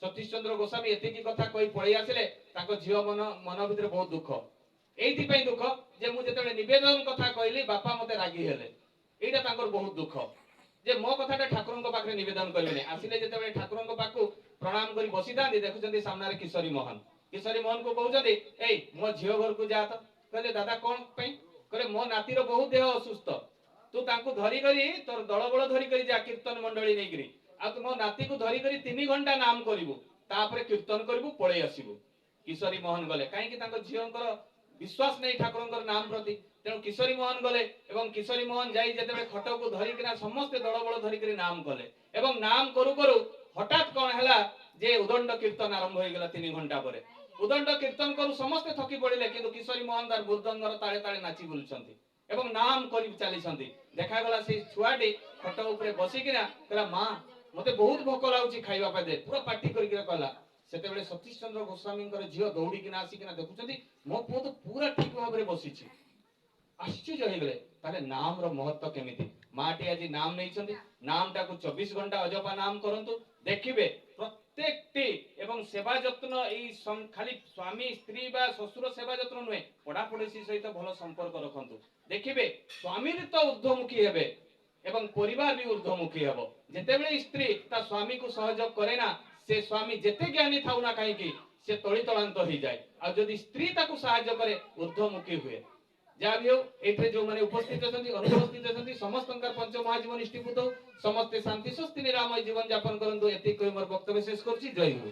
ସତୀଶ ଚନ୍ଦ୍ର ଗୋସ୍ୱାମୀ ଏତିକି କଥା କହି ପଳେଇ ଆସିଲେ। ତାଙ୍କ ଝିଅ ମନ ଭିତରେ ବହୁତ ଦୁଃଖ। এইଥିପାଇଁ ଦୁଃଖ ଯେ ମୁଁ ଯେତେବେଳେ ନିବେଦନ କଥା କହିଲି ବାପା ମତେ ରାଗି ହେଲେ। এইটা ତାଙ୍କର ବହୁତ ଦୁଃଖ ଯେ ମୋ କଥାଟା ଠାକୁରଙ୍କ ପାଖରେ ନିବେଦନ କରିବେନି। ଆସିଲେ ଯେତେବେଳେ ଠାକୁରଙ୍କ ପାଖକୁ ପ୍ରଣାମ କରି ବସିଥାନ୍ତି, ଦେଖୁଛନ୍ତି ସାମ୍ନାରେ କିଶୋରୀ ମୋହନ। କିଶୋରୀ ମୋହନକୁ କହୁଛନ୍ତି ଏଇ ମୋ ଝିଅ ଘରକୁ ଯା ତ। କହିଲେ ଦାଦା କଣ ପାଇଁ? କହିଲେ ମୋ ନାତିର ବହୁତ ଦେହ ଅସୁସ୍ଥ, ତୁ ତାଙ୍କୁ ଧରିକରି ତୋର ଦଳବଳ ଧରିକରି ଯା କୀର୍ତ୍ତନ ମଣ୍ଡଳୀ ନେଇକିରି, ଆଉ ତୁ ମୋ ନାତିକୁ ଧରିକରି 3 ଘଣ୍ଟା ନାମ କରିବୁ, ତାପରେ କୀର୍ତ୍ତନ କରିବୁ, ପଳେଇ ଆସିବୁ। କିଶୋରୀ ମୋହନ ଗଲେ, କାହିଁକି ତାଙ୍କ ଝିଅଙ୍କର ବିଶ୍ୱାସ ନାହିଁ ଠାକୁରଙ୍କର ନାମ ପ୍ରତି। ତେଣୁ କିଶୋରୀ ମୋହନ ଗଲେ ଏବଂ କିଶୋରୀ ମୋହନ ଯାଇ ଯେତେବେଳେ ଖଟକୁ ଧରିକିନା ସମସ୍ତେ ଦଳବଳ ଧରିକରି ନାମ କଲେ ଏବଂ ନାମ କରୁ କରୁ ହଠାତ୍ କଣ ହେଲା ଯେ ଉଦଣ୍ଡ କୀର୍ତ୍ତନ ଆରମ୍ଭ ହୋଇଗଲା। 3 ଘଣ୍ଟା ପରେ ଉଦଣ୍ଡ କୀର୍ତ୍ତନ କରୁ ସମସ୍ତେ ଥକି ପଡିଲେ, କିନ୍ତୁ କିଶୋରୀ ମୋହନ ତାର ମୃଦଙ୍ଗର ତାଳେ ତାଳେ ନାଚି ବୁଲୁଛନ୍ତି ଏବଂ ନାମ କରି ଚାଲିଛନ୍ତି। ଦେଖାଗଲା ସେଇ ଛୁଆଟି ଖଟ ଉପରେ ବସିକିନା କହିଲା ମା ମତେ ବହୁତ ଭୋକ ଲାଗୁଛି, ଖାଇବା ପାଇଁ ଦେ, ପୁରା ପାଟି କରିକିନା କହିଲା। ସେତେବେଳେ ସତୀଶ ଚନ୍ଦ୍ର ଗୋସ୍ୱାମୀଙ୍କର ଝିଅ ଦୌଡ଼ିକିନା ଆସିକିନା ଦେଖୁଛନ୍ତି ମୋ ପୁଅ ତ ପୁରା ଠିକ ଭାବରେ ବସିଛି। ଆଶ୍ଚର୍ଯ୍ୟ ହେଇଗଲେ, ତାହେଲେ ନାମର ମହତ୍ଵ କେମିତି। ମାଟି ଆଜି ନାମ ନେଇଛନ୍ତି, ନାମଟାକୁ 24 ଘଣ୍ଟା ଅଜପା ନାମ କରନ୍ତୁ, ଦେଖିବେ ପ୍ରତ୍ୟେକଟି ଏବଂ ସେବା ଯତ୍ନ ଏଇ ଖାଲି ସ୍ୱାମୀ ସ୍ତ୍ରୀ ବା ଶ୍ୱଶୁର ସେବା ଯତ୍ନ ନୁହେଁ, ପଡ଼ାପଡ଼ୋଶୀ ସହିତ ଭଲ ସମ୍ପର୍କ ରଖନ୍ତୁ, ଦେଖିବେ ସ୍ୱାମୀ ତ ଊର୍ଦ୍ଧ୍ୱମୁଖୀ ହେବେ ଏବଂ ପରିବାର ବି ଊର୍ଦ୍ଧ୍ୱମୁଖୀ ହେବ। ଯେତେବେଳେ ସ୍ତ୍ରୀ ତା ସ୍ୱାମୀକୁ ସହଯୋଗ କରେ ନା, ସେ ସ୍ୱାମୀ ଯେତେ ଜ୍ଞାନୀ ଥାଉ ନା କାହିଁକି ସେ ତଳିତଳାନ୍ତ ହେଇଯାଏ, ଆଉ ଯଦି ସ୍ତ୍ରୀ ତାକୁ ସାହାଯ୍ୟ କରେ ଊର୍ଦ୍ଧ୍ୱମୁଖୀ ହୁଏ। ଯାହା ବି ହଉ, ଏଇଥିରେ ଯୋଉମାନେ ଉପସ୍ଥିତ ଅଛନ୍ତି ଅନୁପସ୍ଥିତ ଅଛନ୍ତି ସମସ୍ତଙ୍କର ପଞ୍ଚ ମହାଜୀବନ ଇଷ୍ଟିଭୂତ ହଉ, ସମସ୍ତେ ଶାନ୍ତି ସ୍ୱସ୍ତି ନିରାମୟ ଜୀବନ ଯାପନ କରନ୍ତୁ। ଏତିକି କହି ମୋର ବକ୍ତବ୍ୟ ଶେଷ କରୁଛି। ଜୟ ଗୁରୁ।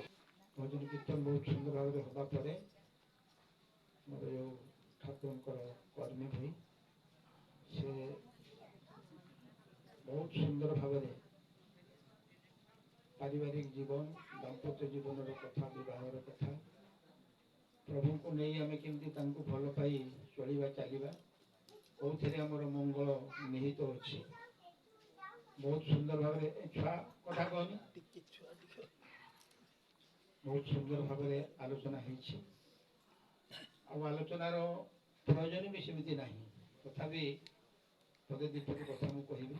ଭଜନ କୀର୍ତ୍ତନ ବହୁତ ସୁନ୍ଦର ଭାବରେ ହେବା ପରେ ମୋର ଯେଉଁ ଠାକୁରଙ୍କର କର୍ମୀ ଭାଇ ସେ ବହୁତ ସୁନ୍ଦର ଭାବରେ ପାରିବାରିକ ଜୀବନ, ଦାମ୍ପତ୍ୟ ଜୀବନର କଥା, ବିବାହର କଥା, ପ୍ରଭୁଙ୍କୁ ନେଇ ଆମେ କେମିତି ତାଙ୍କୁ ଭଲ ପାଇ ଚଳିବା ଚାଲିବା, କେଉଁଥିରେ ଆମର ମଙ୍ଗଳ ନିହିତ ଅଛି, ବହୁତ ସୁନ୍ଦର ଭାବରେ ଛୁଆ କଥା କହନି ବହୁତ ସୁନ୍ଦର ଭାବରେ ଆଲୋଚନା ହେଇଛି। ଆଉ ଆଲୋଚନାର ପ୍ରୟୋଜନ ବି ସେମିତି ନାହିଁ, ତଥାପି ପଦେ ଦୁଇଟି କଥା ମୁଁ କହିବି।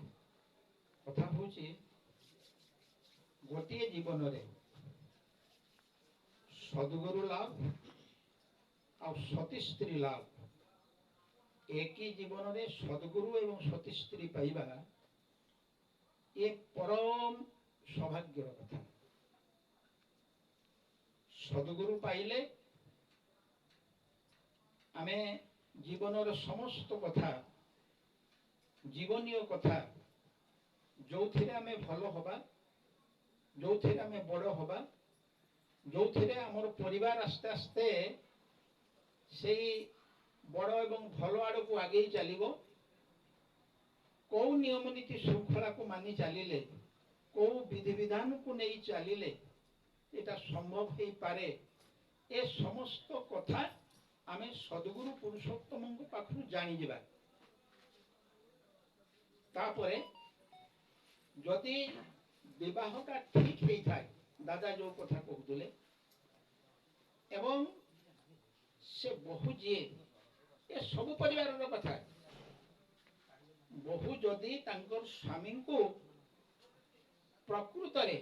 କଥା ହେଉଛି ଗୋଟିଏ ଜୀବନରେ ସଦ୍ଗୁରୁ ଲାଭ ଆଉ ସତୀ ସ୍ତ୍ରୀ ଲାଭ, একই জীবନରେ সদ্গুরু এবং সতী স্ত্রী পাইবা এ পরম সৌভাগ্যর কথা। সদ্গুরু পাইলে ଆମେ ଜୀବନର ସମସ୍ତ କଥା, ଜୀବନୀୟ କଥା, ଯୋଉଥିରେ ଆମେ ଭଲ ହବା, ଯୋଉଥିରେ ଆମେ ବଡ଼ ହବା, ଯୋଉଥିରେ ଆମର ପରିବାର ଆସ୍ତେ ଆସ୍ତେ ସେଇ ବଡ଼ ଏବଂ ଭଲ ଆଡ଼କୁ ଆଗେଇ ଚାଲିବ, କେଉଁ ନିୟମ ନୀତି ଶୃଙ୍ଖଳାକୁ ମାନି ଚାଲିଲେ କୋଉ ବିଧିବିଧାନକୁ ନେଇ ଚାଲିଲେ এটা সম্ভব ହେଇପାରେ ଏ ସମସ୍ତ କଥା ଆମେ ସଦ୍ଗୁରୁ ପୁରୁଷୋତ୍ତମଙ୍କ ପାଖରୁ ଜାଣିଯିବା। ତାପରେ ଯଦି ବିବାହଟା ଠିକ ହେଇଥାଏ, ଦାଦା ଯୋଉ କଥା କହୁଥିଲେ, ଏବଂ ସେ ବହୁ ଯିଏ ଏ ସବୁ ପରିବାରର କଥା, ବହୁ ଯଦି ତାଙ୍କର ସ୍ୱାମୀଙ୍କୁ ପ୍ରକୃତରେ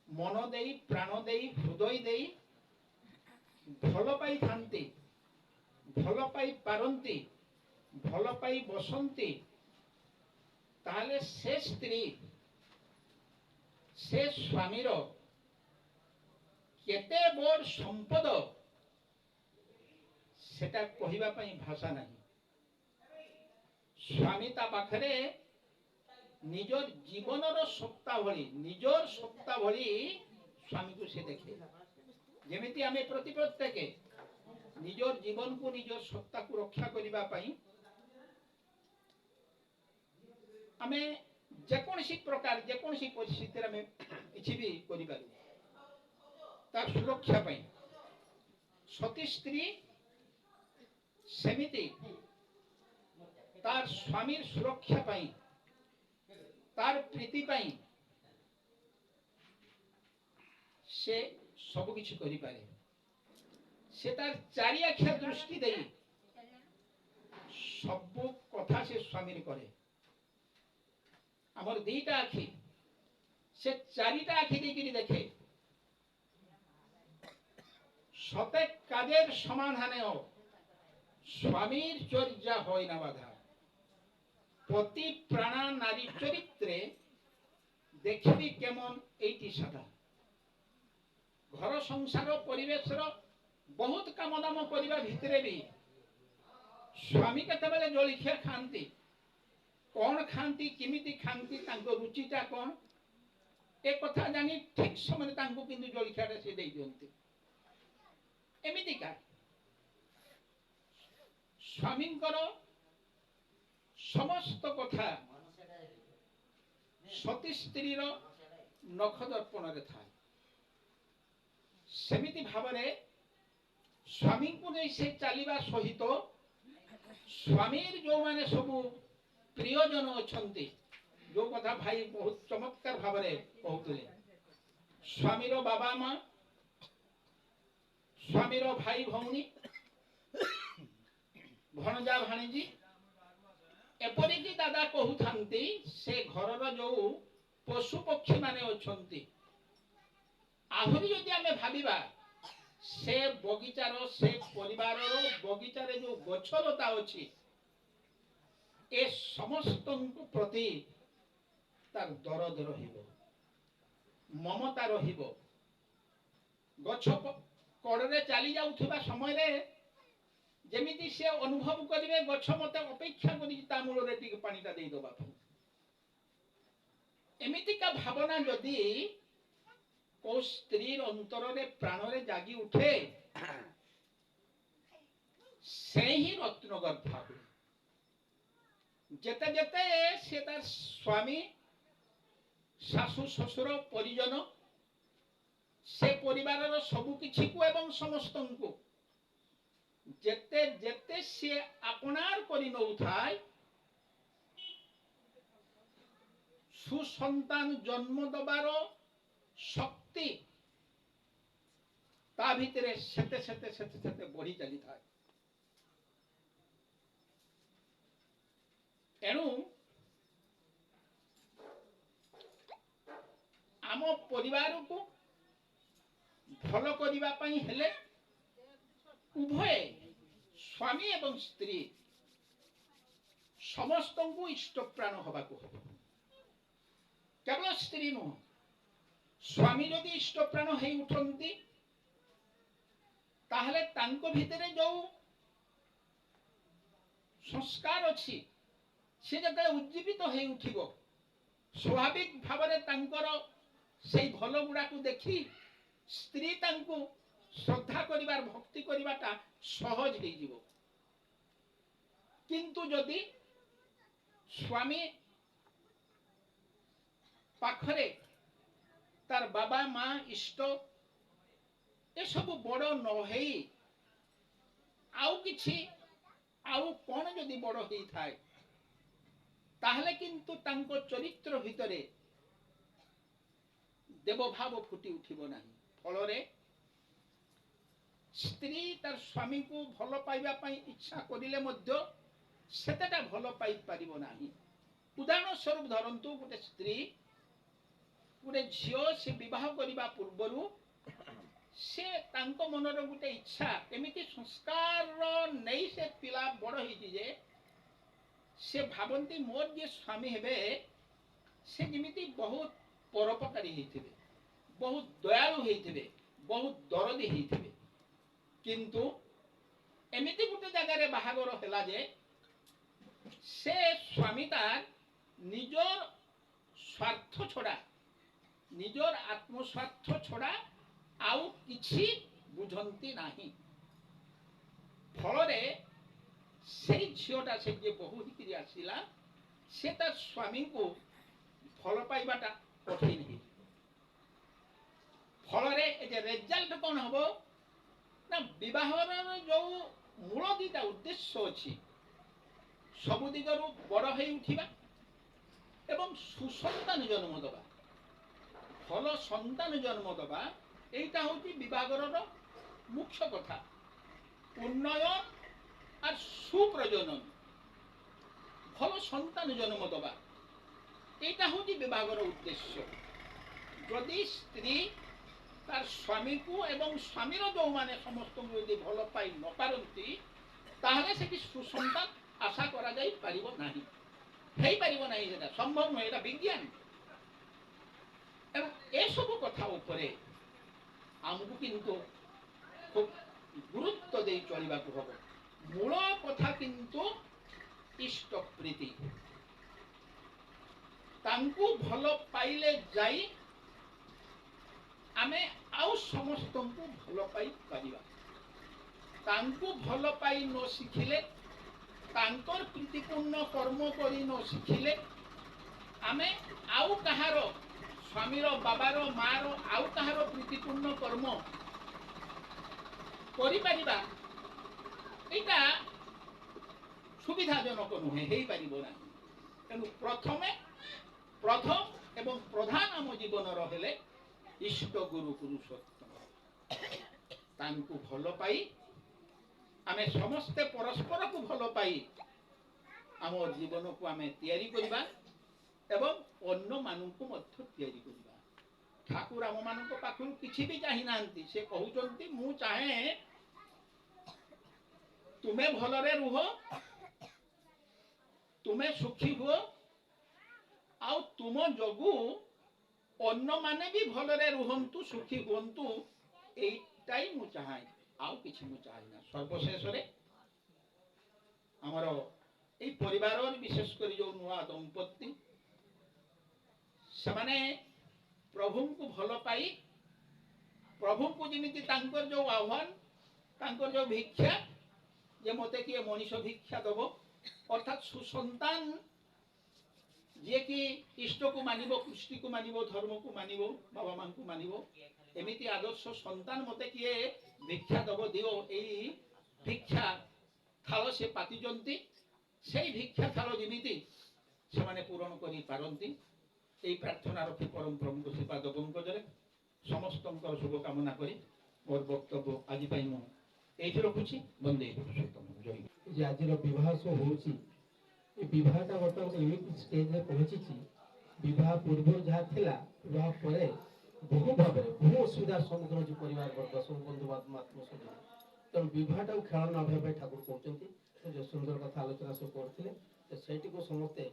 ମନ ଦେଇ ପ୍ରାଣ ଦେଇ ହୃଦୟ ଦେଇ ଭଲ ପାଇଥାନ୍ତି, ଭଲ ପାଇ ପାରନ୍ତି, ଭଲ ପାଇ ବସନ୍ତି, ତାହେଲେ ସେ ସ୍ତ୍ରୀ ସେ ସ୍ୱାମୀର କେତେ ବଡ଼ ସମ୍ପଦ সেটা କହିବା ପାଇଁ ଭାଷା ନାହିଁ। ସ୍ୱାମୀ ତା ପାଖରେ ନିଜର ଜୀବନର ସତ୍ତା ଭଳି, ନିଜର ସତ୍ତା ଭଳି ସ୍ୱାମୀକୁ ସେ ଦେଖେ। ଯେମିତି ଆମେ ପ୍ରତ୍ୟେକ ନିଜର ଜୀବନକୁ ନିଜର ସତ୍ତାକୁ ରକ୍ଷା କରିବା ପାଇଁ ଆମେ ଯେକୌଣସି ପ୍ରକାର ଯେକୌଣସି ପରିସ୍ଥିତିରେ ଆମେ କିଛି ବି କରିପାରୁ, ତାର ସୁରକ୍ଷା ପାଇଁ ସତୀ ସ୍ତ୍ରୀ ସେମିତି ତାର ସ୍ୱାମୀର ସୁରକ୍ଷା ପାଇଁ, তার প্রীতি পাই সে সবু কিছু করিপারে। সে তার চারিআখিয়া দৃষ্টি দেই সবু কথা সে স্বামীর করে। আমার দুইটা আখি, সে চারিটা আখি দিয়ে দেখে সতেক কাজের সমাধানেও স্বামীর চর্যা হয় না বাধা। প্রতি প্রাণা নারী চরিত্রে দেখবি কেমন এইটি সাদা। ঘর সংসার পরিবেশর বহুত কাম দাম করিবা ভিতরে বি স্বামী কেতবেলে জলখিয়া খান্তি, কোন খান্তি কেমিতি খান্তি, তাঙ্ক রুচিটা কোন এ কথা জানি ঠিক সময় তাঙ্কু কিন্তু জলখিয়াটা সে দেই দিয়ন্তি। এমিতিকা স্বামীঙ্কর সমস্ত কথা সতী স্ত্রীর নখ দর্পণরে থাকে। সেমিতি ভাবে স্বামীଙ୍କୁ নেই সে চালিবা সহিত স্বামীর যে সবু প্রিয়জন অছন্তি, যে কথা ভাই বহুত চমৎকার ভাবে কহুলে, স্বামীর বাবা মা, স্বামীর ভাই ভৌণী, ভଣଜା ଭାଣିଜୀ, ଏପରିକି ଦାଦା କହୁଥାନ୍ତି ସେ ଘରର ଯୋଉ ପଶୁ ପକ୍ଷୀ ମାନେ ଅଛନ୍ତି, ଆହୁରି ଯଦି ଆମେ ଭାବିବା ସେ ବଗିଚାର, ସେ ପରିବାରର ବଗିଚାରେ ଯୋଉ ଗଛଲତା ଅଛି, ଏ ସମସ୍ତଙ୍କ ପ୍ରତି ତାର ଦରଦ ରହିବ, ମମତା ରହିବ। ଗଛ କଡ଼ରେ ଚାଲି ଯାଉଥିବା ସମୟରେ ଯେମିତି ସେ ଅନୁଭବ କରିବେ ଗଛ ମତେ ଅପେକ୍ଷା କରିଛି ତା ମୂଳରେ ଟିକେ ପାଣିଟା ଦେଇଦବା ପାଇଁ। ଏମିତିକା ଭାବନା ଯଦି କୋଉ ସ୍ତ୍ରୀର ଅନ୍ତରରେ ପ୍ରାଣରେ ଜାଗି ଉଠେ, ସେ ହିଁ ରତ୍ନ ଗର୍ଭା ହୁଏ। ଯେତେ ଯେତେ ସେ ତାର ସ୍ୱାମୀ, ଶାଶୁ ଶ୍ୱଶୁର, ପରିଜନ, ସେ ପରିବାରର ସବୁ କିଛିକୁ ଏବଂ ସମସ୍ତଙ୍କୁ ଯେତେ ଯେତେ ସିଏ ଆପଣାର କରି ନଉଥାଏ, ସୁସନ୍ତାନ ଜନ୍ମ ଦେବାର ଶକ୍ତି ତା ଭିତରେ ସେତେ ସେତେ ସେତେ ସେତେ ବଢି ଚାଲିଥାଏ। ଏଣୁ ଆମ ପରିବାରକୁ ଭଲ କରିବା ପାଇଁ ହେଲେ ଉଭୟ ସ୍ୱାମୀ ଏବଂ ସ୍ତ୍ରୀ ସମସ୍ତଙ୍କୁ ଇଷ୍ଟପ୍ରାଣ ହବାକୁ ହେବ। କେବଳ ସ୍ତ୍ରୀ ନୁହଁ, ସ୍ୱାମୀ ଯଦି ଇଷ୍ଟପ୍ରାଣ ହେଇ ଉଠନ୍ତି ତାହେଲେ ତାଙ୍କ ଭିତରେ ଯୋଉ ସଂସ୍କାର ଅଛି ସେ ଯେତେବେଳେ ଉଜ୍ଜୀବିତ ହେଇ ଉଠିବ, ସ୍ୱାଭାବିକ ଭାବରେ ତାଙ୍କର ସେଇ ଭଲ ଗୁଡାକୁ ଦେଖି ସ୍ତ୍ରୀ ତାଙ୍କୁ ଶ୍ରଦ୍ଧା କରିବାର, ଭକ୍ତି କରିବାଟା ସହଜ ହେଇଯିବ। କିନ୍ତୁ ଯଦି ସ୍ୱାମୀ ପାଖରେ ତାର ବାବା ମା ଇଷ୍ଟ ଏସବୁ ବଡ଼ ନ ହେଇ ଆଉ କିଛି ଆଉ କ'ଣ ଯଦି ବଡ଼ ହେଇଥାଏ ତାହେଲେ କିନ୍ତୁ ତାଙ୍କ ଚରିତ୍ର ଭିତରେ ଦେବଭାବ ଫୁଟି ଉଠିବ ନାହିଁ। ଫଳରେ ସ୍ତ୍ରୀ ତାର ସ୍ୱାମୀକୁ ଭଲ ପାଇବା ପାଇଁ ଇଚ୍ଛା କରିଲେ ମଧ୍ୟ ସେତେଟା ଭଲ ପାଇପାରିବ ନାହିଁ। ଉଦାହରଣ ସ୍ୱରୂପ ଧରନ୍ତୁ, ଗୋଟେ ସ୍ତ୍ରୀ ଗୋଟେ ଝିଅ ସେ ବିବାହ କରିବା ପୂର୍ବରୁ ସେ ତାଙ୍କ ମନର ଗୋଟେ ଇଚ୍ଛା ଏମିତି ସଂସ୍କାର ନେଇ ସେ ପିଲା ବଡ଼ ହେଇଛି ଯେ ସେ ଭାବନ୍ତି ମୋର ଯିଏ ସ୍ୱାମୀ ହେବେ ସେ ଯେମିତି ବହୁତ ପରୋପକାରୀ ହେଇଥିବେ, ବହୁତ ଦୟାଳୁ ହେଇଥିବେ, ବହୁତ ଦରଦୀ ହେଇଥିବେ। କିନ୍ତୁ ଏମିତି ଗୋଟେ ଜାଗାରେ ବାହାଘର ହେଲା ଯେ ସେ ସ୍ୱାମୀ ତାର ନିଜର ସ୍ୱାର୍ଥ ଛଡ଼ା, ନିଜର ଆତ୍ମସ୍ୱାର୍ଥ ଛଡ଼ା ଆଉ କିଛି ବୁଝନ୍ତି ନାହିଁ। ଫଳରେ ସେଇ ଝିଅଟା ସେ ଯିଏ ବୋହୂ ହେଇକିରି ଆସିଲା ସେ ତାର ସ୍ୱାମୀଙ୍କୁ ଭଲ ପାଇବାଟା କଠିନ ହେଇଯିବ। ଫଳରେ ଏ ଯେ ରେଜଲ୍ଟ କ'ଣ ହବ ନା, ବିବାହର ଯୋଉ ମୂଳ ଦିଟା ଉଦ୍ଦେଶ୍ୟ ଅଛି ସବୁ ଦିଗରୁ ବଡ଼ ହେଇ ଉଠିବା ଏବଂ ସୁସନ୍ତାନ ଜନ୍ମ ଦେବା, ଭଲ ସନ୍ତାନ ଜନ୍ମ ଦେବା, এইটা হচ্ছে বিবাহর মুখ্য কথা। উন্নয়ন আর সুপ্রজনন, ভালো সন্তান জন্ম দেওয়া, এইটা হচ্ছে বিবাহর উদ্দেশ্য। যদি স্ত্রী তার স্বামীকে এবং স্বামীর যে সমস্ত যদি ভাল পাই নপারନ୍ତି তাহলে সেটি সুসন্তান আশা করা যাই পারিব ନାହିଁ, ହେଇପାରିବ ନାହିଁ, সেটা সম্ভব নয়, এটা বিজ্ঞান। এবং এসব কথা উপরে ଆମକୁ କିନ୍ତୁ খুব গুরুত্ব দেই চলিବାକୁ হবে। মূল কথা কিন্তু ইষ্ট প্রীতি, ତାଙ୍କୁ ଭଲ ପାଇଲେ ଯାଇ ଆମେ ଆଉ ସମସ୍ତଙ୍କୁ ଭଲ ପାଇପାରିବା। ତାଙ୍କୁ ଭଲ ପାଇ ନ ଶିଖିଲେ, ତାଙ୍କର ପ୍ରୀତିପୂର୍ଣ୍ଣ କର୍ମ କରି ନ ଶିଖିଲେ ଆମେ ଆଉ କାହାର, ସ୍ୱାମୀର ବାବାର ମାର ଆଉ କାହାର ପ୍ରୀତିପୂର୍ଣ୍ଣ କର୍ମ କରିପାରିବା, ଏଇଟା ସୁବିଧାଜନକ ନୁହେଁ, ହେଇପାରିବ ନାହିଁ। ତେଣୁ ପ୍ରଥମ ଏବଂ ପ୍ରଧାନ ଆମ ଜୀବନର ହେଲେ ଇଷ୍ଟ ଗୁରୁ ପୁରୁଷୋତ୍ତମ। ତାଙ୍କୁ ଭଲ ପାଇ ଆମେ ସମସ୍ତେ ପରସ୍ପରକୁ ଭଲ ପାଇ ଆମ ଜୀବନକୁ ଆମେ ତିଆରି କରିବା ଏବଂ ଅନ୍ୟମାନଙ୍କୁ ମଧ୍ୟ ତିଆରି କରିବା। ଠାକୁର ଆମମାନଙ୍କ ପାଖରୁ କିଛି ବି ଚାହିଁ ନାହାନ୍ତି। ସେ କହୁଛନ୍ତି ମୁଁ ଚାହେଁ ତୁମେ ଭଲରେ ରୁହ, ତୁମେ ସୁଖୀ ହୁଅ, ଆଉ ତୁମ ଯୋଗୁ ଅନ୍ୟମାନେ ବି ଭଲରେ ରୁହନ୍ତୁ, ସୁଖୀ ହୁଅନ୍ତୁ, এইটাই ମୁଁ ଚାହେଁ, ଆଉ କିଛି ମୁଁ ଚାହେଁ ନା। ସର୍ବଶେଷରେ ଆମର এই ପରିବାରର ବିଶେଷ କରି ଯୋଉ ନୂଆ ଦମ୍ପତି ସେମାନେ ପ୍ରଭୁଙ୍କୁ ଭଲ ପାଇ, ପ୍ରଭୁଙ୍କୁ ଯେମିତି ତାଙ୍କର ଯୋଉ ଆହ୍ୱାନ, ତାଙ୍କର ଯୋଉ ଭିକ୍ଷା ଯେ ମତେ କିଏ ମଣିଷ ଭିକ୍ଷା ଦବ, ଅର୍ଥାତ୍ ସୁସନ୍ତାନ ଯିଏକି ଇଷ୍ଟକୁ ମାନିବ, କୃଷ୍ଟିକୁ ମାନିବ, ଧର୍ମକୁ ମାନିବ, ବାବା ମାଙ୍କୁ ମାନିବ, ଏମିତି ଆଦର୍ଶ ସନ୍ତାନ ମତେ କିଏ ଭିକ୍ଷା ଦବ ଦିଅ, ଏଇ ଭିକ୍ଷା ଥାଳ ସେ ପାତିଛନ୍ତି। ସେଇ ଭିକ୍ଷା ଥାଳ ଯେମିତି ସେମାନେ ପୂରଣ କରିପାରନ୍ତି, এই প্রার্থনা রক্ষী পরম প্রভুଙ୍କ শ্রীপাদ পঙ্কজରେ ସମସ୍ତଙ୍କର শুভকামନା କରି ମୋର ବକ୍ତବ୍ୟ ଆଜି ପାଇଁ ମୁଁ ଏଇଠି ରଖୁଛି। ବନ୍ଦେ ପୁରୁଷୋତ୍ତମ ଜୟ। যে আଜିର ବିବାହ ସବୁ ହେଉଛି, ଏ ବିବାହଟା ବର୍ତ୍ତମାନ ଏମିତି ଷ୍ଟେଜରେ ପହଞ୍ଚିଛି, ବିବାହ ପୂର୍ବରୁ ଯାହା ଥିଲା ବିବାହ ପରେ ବହୁ ଭାବରେ ବହୁ ଅସୁବିଧାର ସମ୍ମୁଖୀନ ହେଉଛି ପରିବାର ବର୍ଗ, ସବୁ ବନ୍ଧୁବାନ୍ଧବ, ଆତ୍ମସ୍ୱଜନ। ତେଣୁ ବିବାହଟାକୁ ଖେଳ ନ ହେବା ପାଇଁ ଠାକୁର କହୁଛନ୍ତି। ଯେଉଁ ସୁନ୍ଦର କଥା ଆଲୋଚନା ସବୁ କରୁଥିଲେ, ସେଇଟିକୁ ସମସ୍ତେ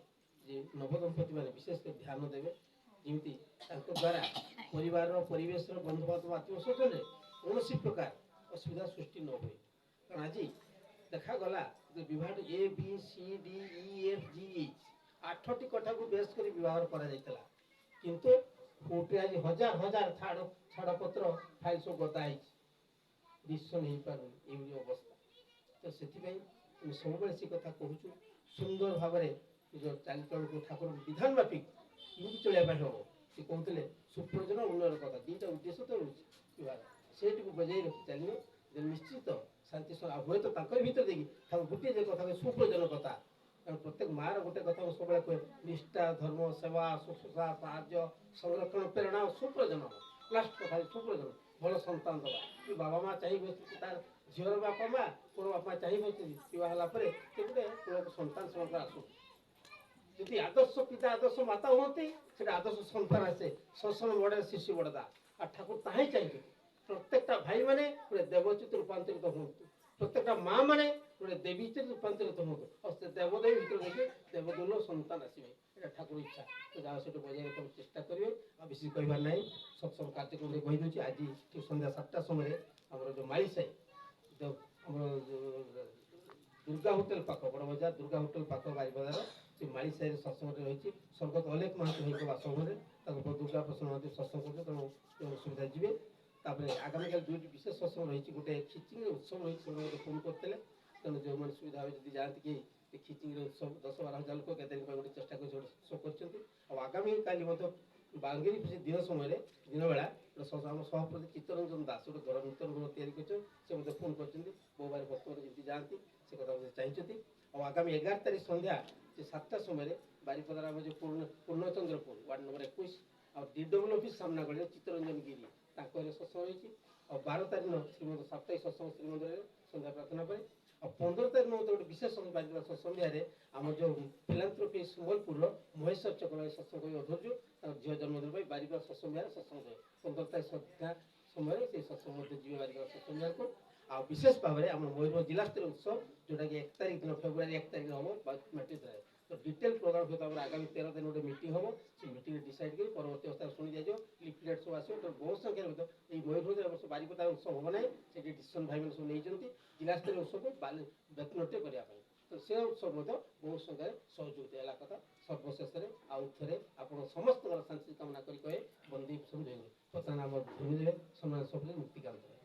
ଯେ ନବଦମ୍ପତି ମାନେ ବିଶେଷ କରି ଧ୍ୟାନ ଦେବେ, ଯେମିତି ତାଙ୍କ ଦ୍ୱାରା ପରିବାରର ପରିବେଶର ବନ୍ଧୁବାନ୍ଧବ ଆତ୍ମସ୍ୱଜନରେ କୌଣସି ପ୍ରକାର ଅସୁବିଧା ସୃଷ୍ଟି ନ ହୁଏ। କାରଣ ଆଜି ଦେଖାଗଲା ଯେ ବିବାହଟି ABCDEFGH 8ଟି କଥାକୁ ବେଶ କରି ବିବାହ କରାଯାଇଥିଲା, କିନ୍ତୁ କୋର୍ଟରେ ଆଜି ହଜାର ହଜାର ଛାଡ଼ପତ୍ର ଫାଇଲ ସବୁ ଗଦା ହେଇଛି, ଡିସିସନ ହେଇପାରୁନି, ଏଭଳି ଅବସ୍ଥା। ତ ସେଥିପାଇଁ ଆମେ ସବୁବେଳେ ସେ କଥା କହୁଛୁ, ସୁନ୍ଦର ଭାବରେ ନିଜ ଚାଲିଚଳକୁ ଠାକୁର ବିଧାନ ମାଫିକ କେମିତି ଚଳିବା ପାଇଁ ହେବ, ସେ କହୁଥିଲେ ସୁପ୍ରଜନ ଉନ୍ନୟନ କଥା ଦୁଇଟା ଉଦ୍ଦେଶ୍ୟ ତ ରହୁଛି ବିଭାଗ ସେଇଟିକୁ ବଜାଇ ରଖି ଚାଲିବ ଯେ ନିଶ୍ଚିତ ଶାନ୍ତି ହୁଏତ ତାଙ୍କରି ଭିତରେ ଦେଇକି ତାଙ୍କୁ ଗୋଟିଏ ଯେ କଥା ସୁପ୍ରଜନ କଥା କାରଣ ପ୍ରତ୍ୟେକ ମାଆର ଗୋଟେ କଥା ମୁଁ ସବୁବେଳେ କୁହେ ନିଷ୍ଠା ଧର୍ମ ସେବା ଶୁଶ୍ରୂଷା ସାହାଯ୍ୟ ସଂରକ୍ଷଣ ପ୍ରେରଣା ଓ ସୁପ୍ରଜନ ଲାଷ୍ଟ କଥା ସୁପ୍ରଜନ ଭଲ ସନ୍ତାନ ଦେବା କି ବାବା ମା ଚାହିଁ ବସିଛି ତାର ଝିଅର ବାପା ମା ପୁଅ ବାପା ମା ଚାହିଁ ବସିଛି ବିବାହ ହେଲା ପରେ ସେ ଗୋଟେ ପୁଅକୁ ସନ୍ତାନ ସେମାନଙ୍କର ଆସୁ ଯଦି ଆଦର୍ଶ ପିତା ଆଦର୍ଶ ମାତା ହୁଅନ୍ତି ସେଟା ଆଦର୍ଶ ସନ୍ତାନ ଆସେ ଶାସନ ବଢ଼େ ଶିଶୁ ବଢ଼ଦା ଆଉ ଠାକୁର ତାହା ହିଁ ଚାହିଁଛନ୍ତି ପ୍ରତ୍ୟେକଟା ଭାଇମାନେ ଗୋଟେ ଦେବଚ୍ୟୁତ ରୂପାନ୍ତରିତ ହୁଅନ୍ତୁ ପ୍ରତ୍ୟେକଟା ମା ମାନେ ଗୋଟେ ଦେବୀ ଚିତ୍ତ ରୂପାନ୍ତରିତ ହୁଅନ୍ତୁ ଆଉ ସେ ଦେବଦେବୀ ଭିତରେ ଦେଖି ଦେବଦୁଲ ସନ୍ତାନ ଆସିବେ ଏଇଟା ଠାକୁର ଇଚ୍ଛା ତ ଯାହା ସେଠୁ ବଜାୟ ରଖିବାକୁ ଚେଷ୍ଟା କରିବେ ଆଉ ବେଶୀ କହିବାର ନାହିଁ ସତ୍ସଙ୍ଗ କାର୍ଯ୍ୟକ୍ରମରେ କହିଦେଉଛି ଆଜି ଠିକ୍ ସନ୍ଧ୍ୟା 7ଟା ସମୟରେ ଆମର ଯେଉଁ ମାଳିସାହି ଆମର ଦୁର୍ଗା ହୋଟେଲ ପାଖ ବଡ଼ ବଜାର ଦୁର୍ଗା ହୋଟେଲ ପାଖ ବାରିପଦାର ସେ ମାଳିସାହିରେ ସତ୍ସଙ୍ଗରେ ରହିଛି ସ୍ୱର୍ଗତ ଅଲେଖ ମହାନ୍ତି ଭାଇଙ୍କ ବାସଭବନରେ ତାଙ୍କ ଦୁର୍ଗା ପ୍ରସନ୍ନ ମହାନ୍ତି ସତ୍ସଙ୍ଗ କରୁଛନ୍ତି ତେଣୁ ସୁବିଧା ଯିବେ ତାପରେ ଆଗାମୀକାଲି ଦୁଇଟି ବିଶେଷ ସତ୍ସଙ୍ଗ ରହିଛି ଗୋଟେ ଖିଚିଙ୍ଗର ଉତ୍ସବ ରହିଛି ସେମାନେ ମୋତେ ଫୋନ୍ କରିଥିଲେ ତେଣୁ ଯେଉଁମାନେ ସୁବିଧା হবে ଯଦି ଯାଆନ୍ତି କି ଏ ଖିଚିଙ୍ଗର ଉତ୍ସବ 10-12 ହଜାର ଲୋକ କେତେ ଦିନ ପାଇଁ ଗୋଟେ ଚେଷ୍ଟା କରି ଗୋଟେ ଶୋ କରିଛନ୍ତି ଆଉ ଆଗାମୀ କାଲି ମଧ୍ୟ ବାଙ୍ଗିରି ଖୁସି ଦିନ ସମୟରେ ଦିନବେଳା ଆମ ସଭାପତି ଚିତ୍ତରଞ୍ଜନ ଦାସ ଗୋଟେ ଘର ନୂତନ ଗୃହ ତିଆରି କରିଛନ୍ତି ସେ ମୋତେ ଫୋନ୍ କରିଛନ୍ତି ବହୁବାର ଭକ୍ତମାନେ ଯେମିତି ଯାଆନ୍ତି ସେ କଥା ମୋତେ ଚାହିଁଛନ୍ତି ଆଉ ଆଗାମୀ 11 ତାରିଖ ସନ୍ଧ୍ୟା ସେ 7ଟା ସମୟରେ ବାରିପଦାର ଆମ ଯେଉଁ ପୂର୍ଣ୍ଣଚନ୍ଦ୍ରପୁର ୱାର୍ଡ଼ ନମ୍ବର 21 ଆଉ DW ଅଫିସ୍ ସାମ୍ନା ଗଳିରେ ଚିତ୍ତରଞ୍ଜନ ଗିରି ତାଙ୍କ ଘରେ ସତ୍ସଙ୍ଗ ରହିଛି ଆଉ 12 ତାରିଖ ଶ୍ରୀମନ୍ଦିର ସାପ୍ତାହିକ ସତ୍ସଙ୍ଗ ଶ୍ରୀମନ୍ଦିରରେ ସନ୍ଧ୍ୟା ପ୍ରାର୍ଥନା ପାଇଁ ଆଉ 15 ତାରିଖ ମୋତେ ଗୋଟେ ବିଶେଷ ବାରିପଦା ସନ୍ଧ୍ୟାରେ ଆମର ଯେଉଁ ଫିଲାନ୍ଥ୍ରୋପି ସମ୍ବଲପୁରର ମହେଶ୍ୱର ଚକ୍ରବାଣୀ ସତ୍ସଙ୍ଗ ଅଧର୍ଯ୍ୟ ତାଙ୍କ ଝିଅ ଜନ୍ମଦିନ ପାଇଁ ବାରିପଦା ସତ୍ସଙ୍ଗ ସତ୍ସଙ୍ଗ ହୁଏ 15 ତାରିଖ ସନ୍ଧ୍ୟା ସମୟରେ ସେଇ ସତ୍ସଙ୍ଗ ମଧ୍ୟ ଯିବେ ବାରିପଦା ସତ୍ସଙ୍ଗକୁ ଆଉ ବିଶେଷ ଭାବରେ ଆମ ମୟୂରଭଞ୍ଜ ଜିଲ୍ଲାସ୍ତରୀୟ ଉତ୍ସବ ଯେଉଁଟାକି 1 ତାରିଖ ଦିନ ଫେବୃଆରୀ 1 ତାରିଖ ହେବ ମାଟିରେ ତ ଡିଟେଲ ପ୍ରୋଗ୍ରାମ ସହିତ ଆମର ଆଗାମୀ 13 ଦିନ ଗୋଟେ ମିଟିଂ ହେବ ସେ ମିଟିଂରେ ଡିସାଇଡ୍ କରି ପରବର୍ତ୍ତୀ ଅବସ୍ଥାରେ ଶୁଣି ଦିଆଯିବ ଲିଫଲେଟ୍ ସବୁ ଆସିବ ତ ବହୁ ସଂଖ୍ୟାରେ ମଧ୍ୟ ଏଇ ମୟୂରଭଞ୍ଜ ବର୍ଷ ବାରିପଦା ଉତ୍ସବ ହେବ ନାହିଁ ସେଠି ଡିସିସନ୍ ଭାଇମାନେ ସବୁ ନେଇଛନ୍ତି ଜିଲ୍ଲାସ୍ତରୀୟ ଉତ୍ସବକୁ ବେତନଟେ କରିବା ପାଇଁ ତ ସେ ଉତ୍ସବ ମଧ୍ୟ ବହୁ ସଂଖ୍ୟାରେ ସହଯୋଗ ହେଲା କଥା ସର୍ବଶେଷରେ ଆଉ ଥରେ ଆପଣ ସମସ୍ତଙ୍କର ଶାନ୍ତି କାମନା କରି କହେ ବନ୍ଦୀ ବର୍ତ୍ତମାନ ଆମର ଭୂମିରେ ସମ୍ମାନ ସଫଳ ମୁକ୍ତିକାନ୍ତ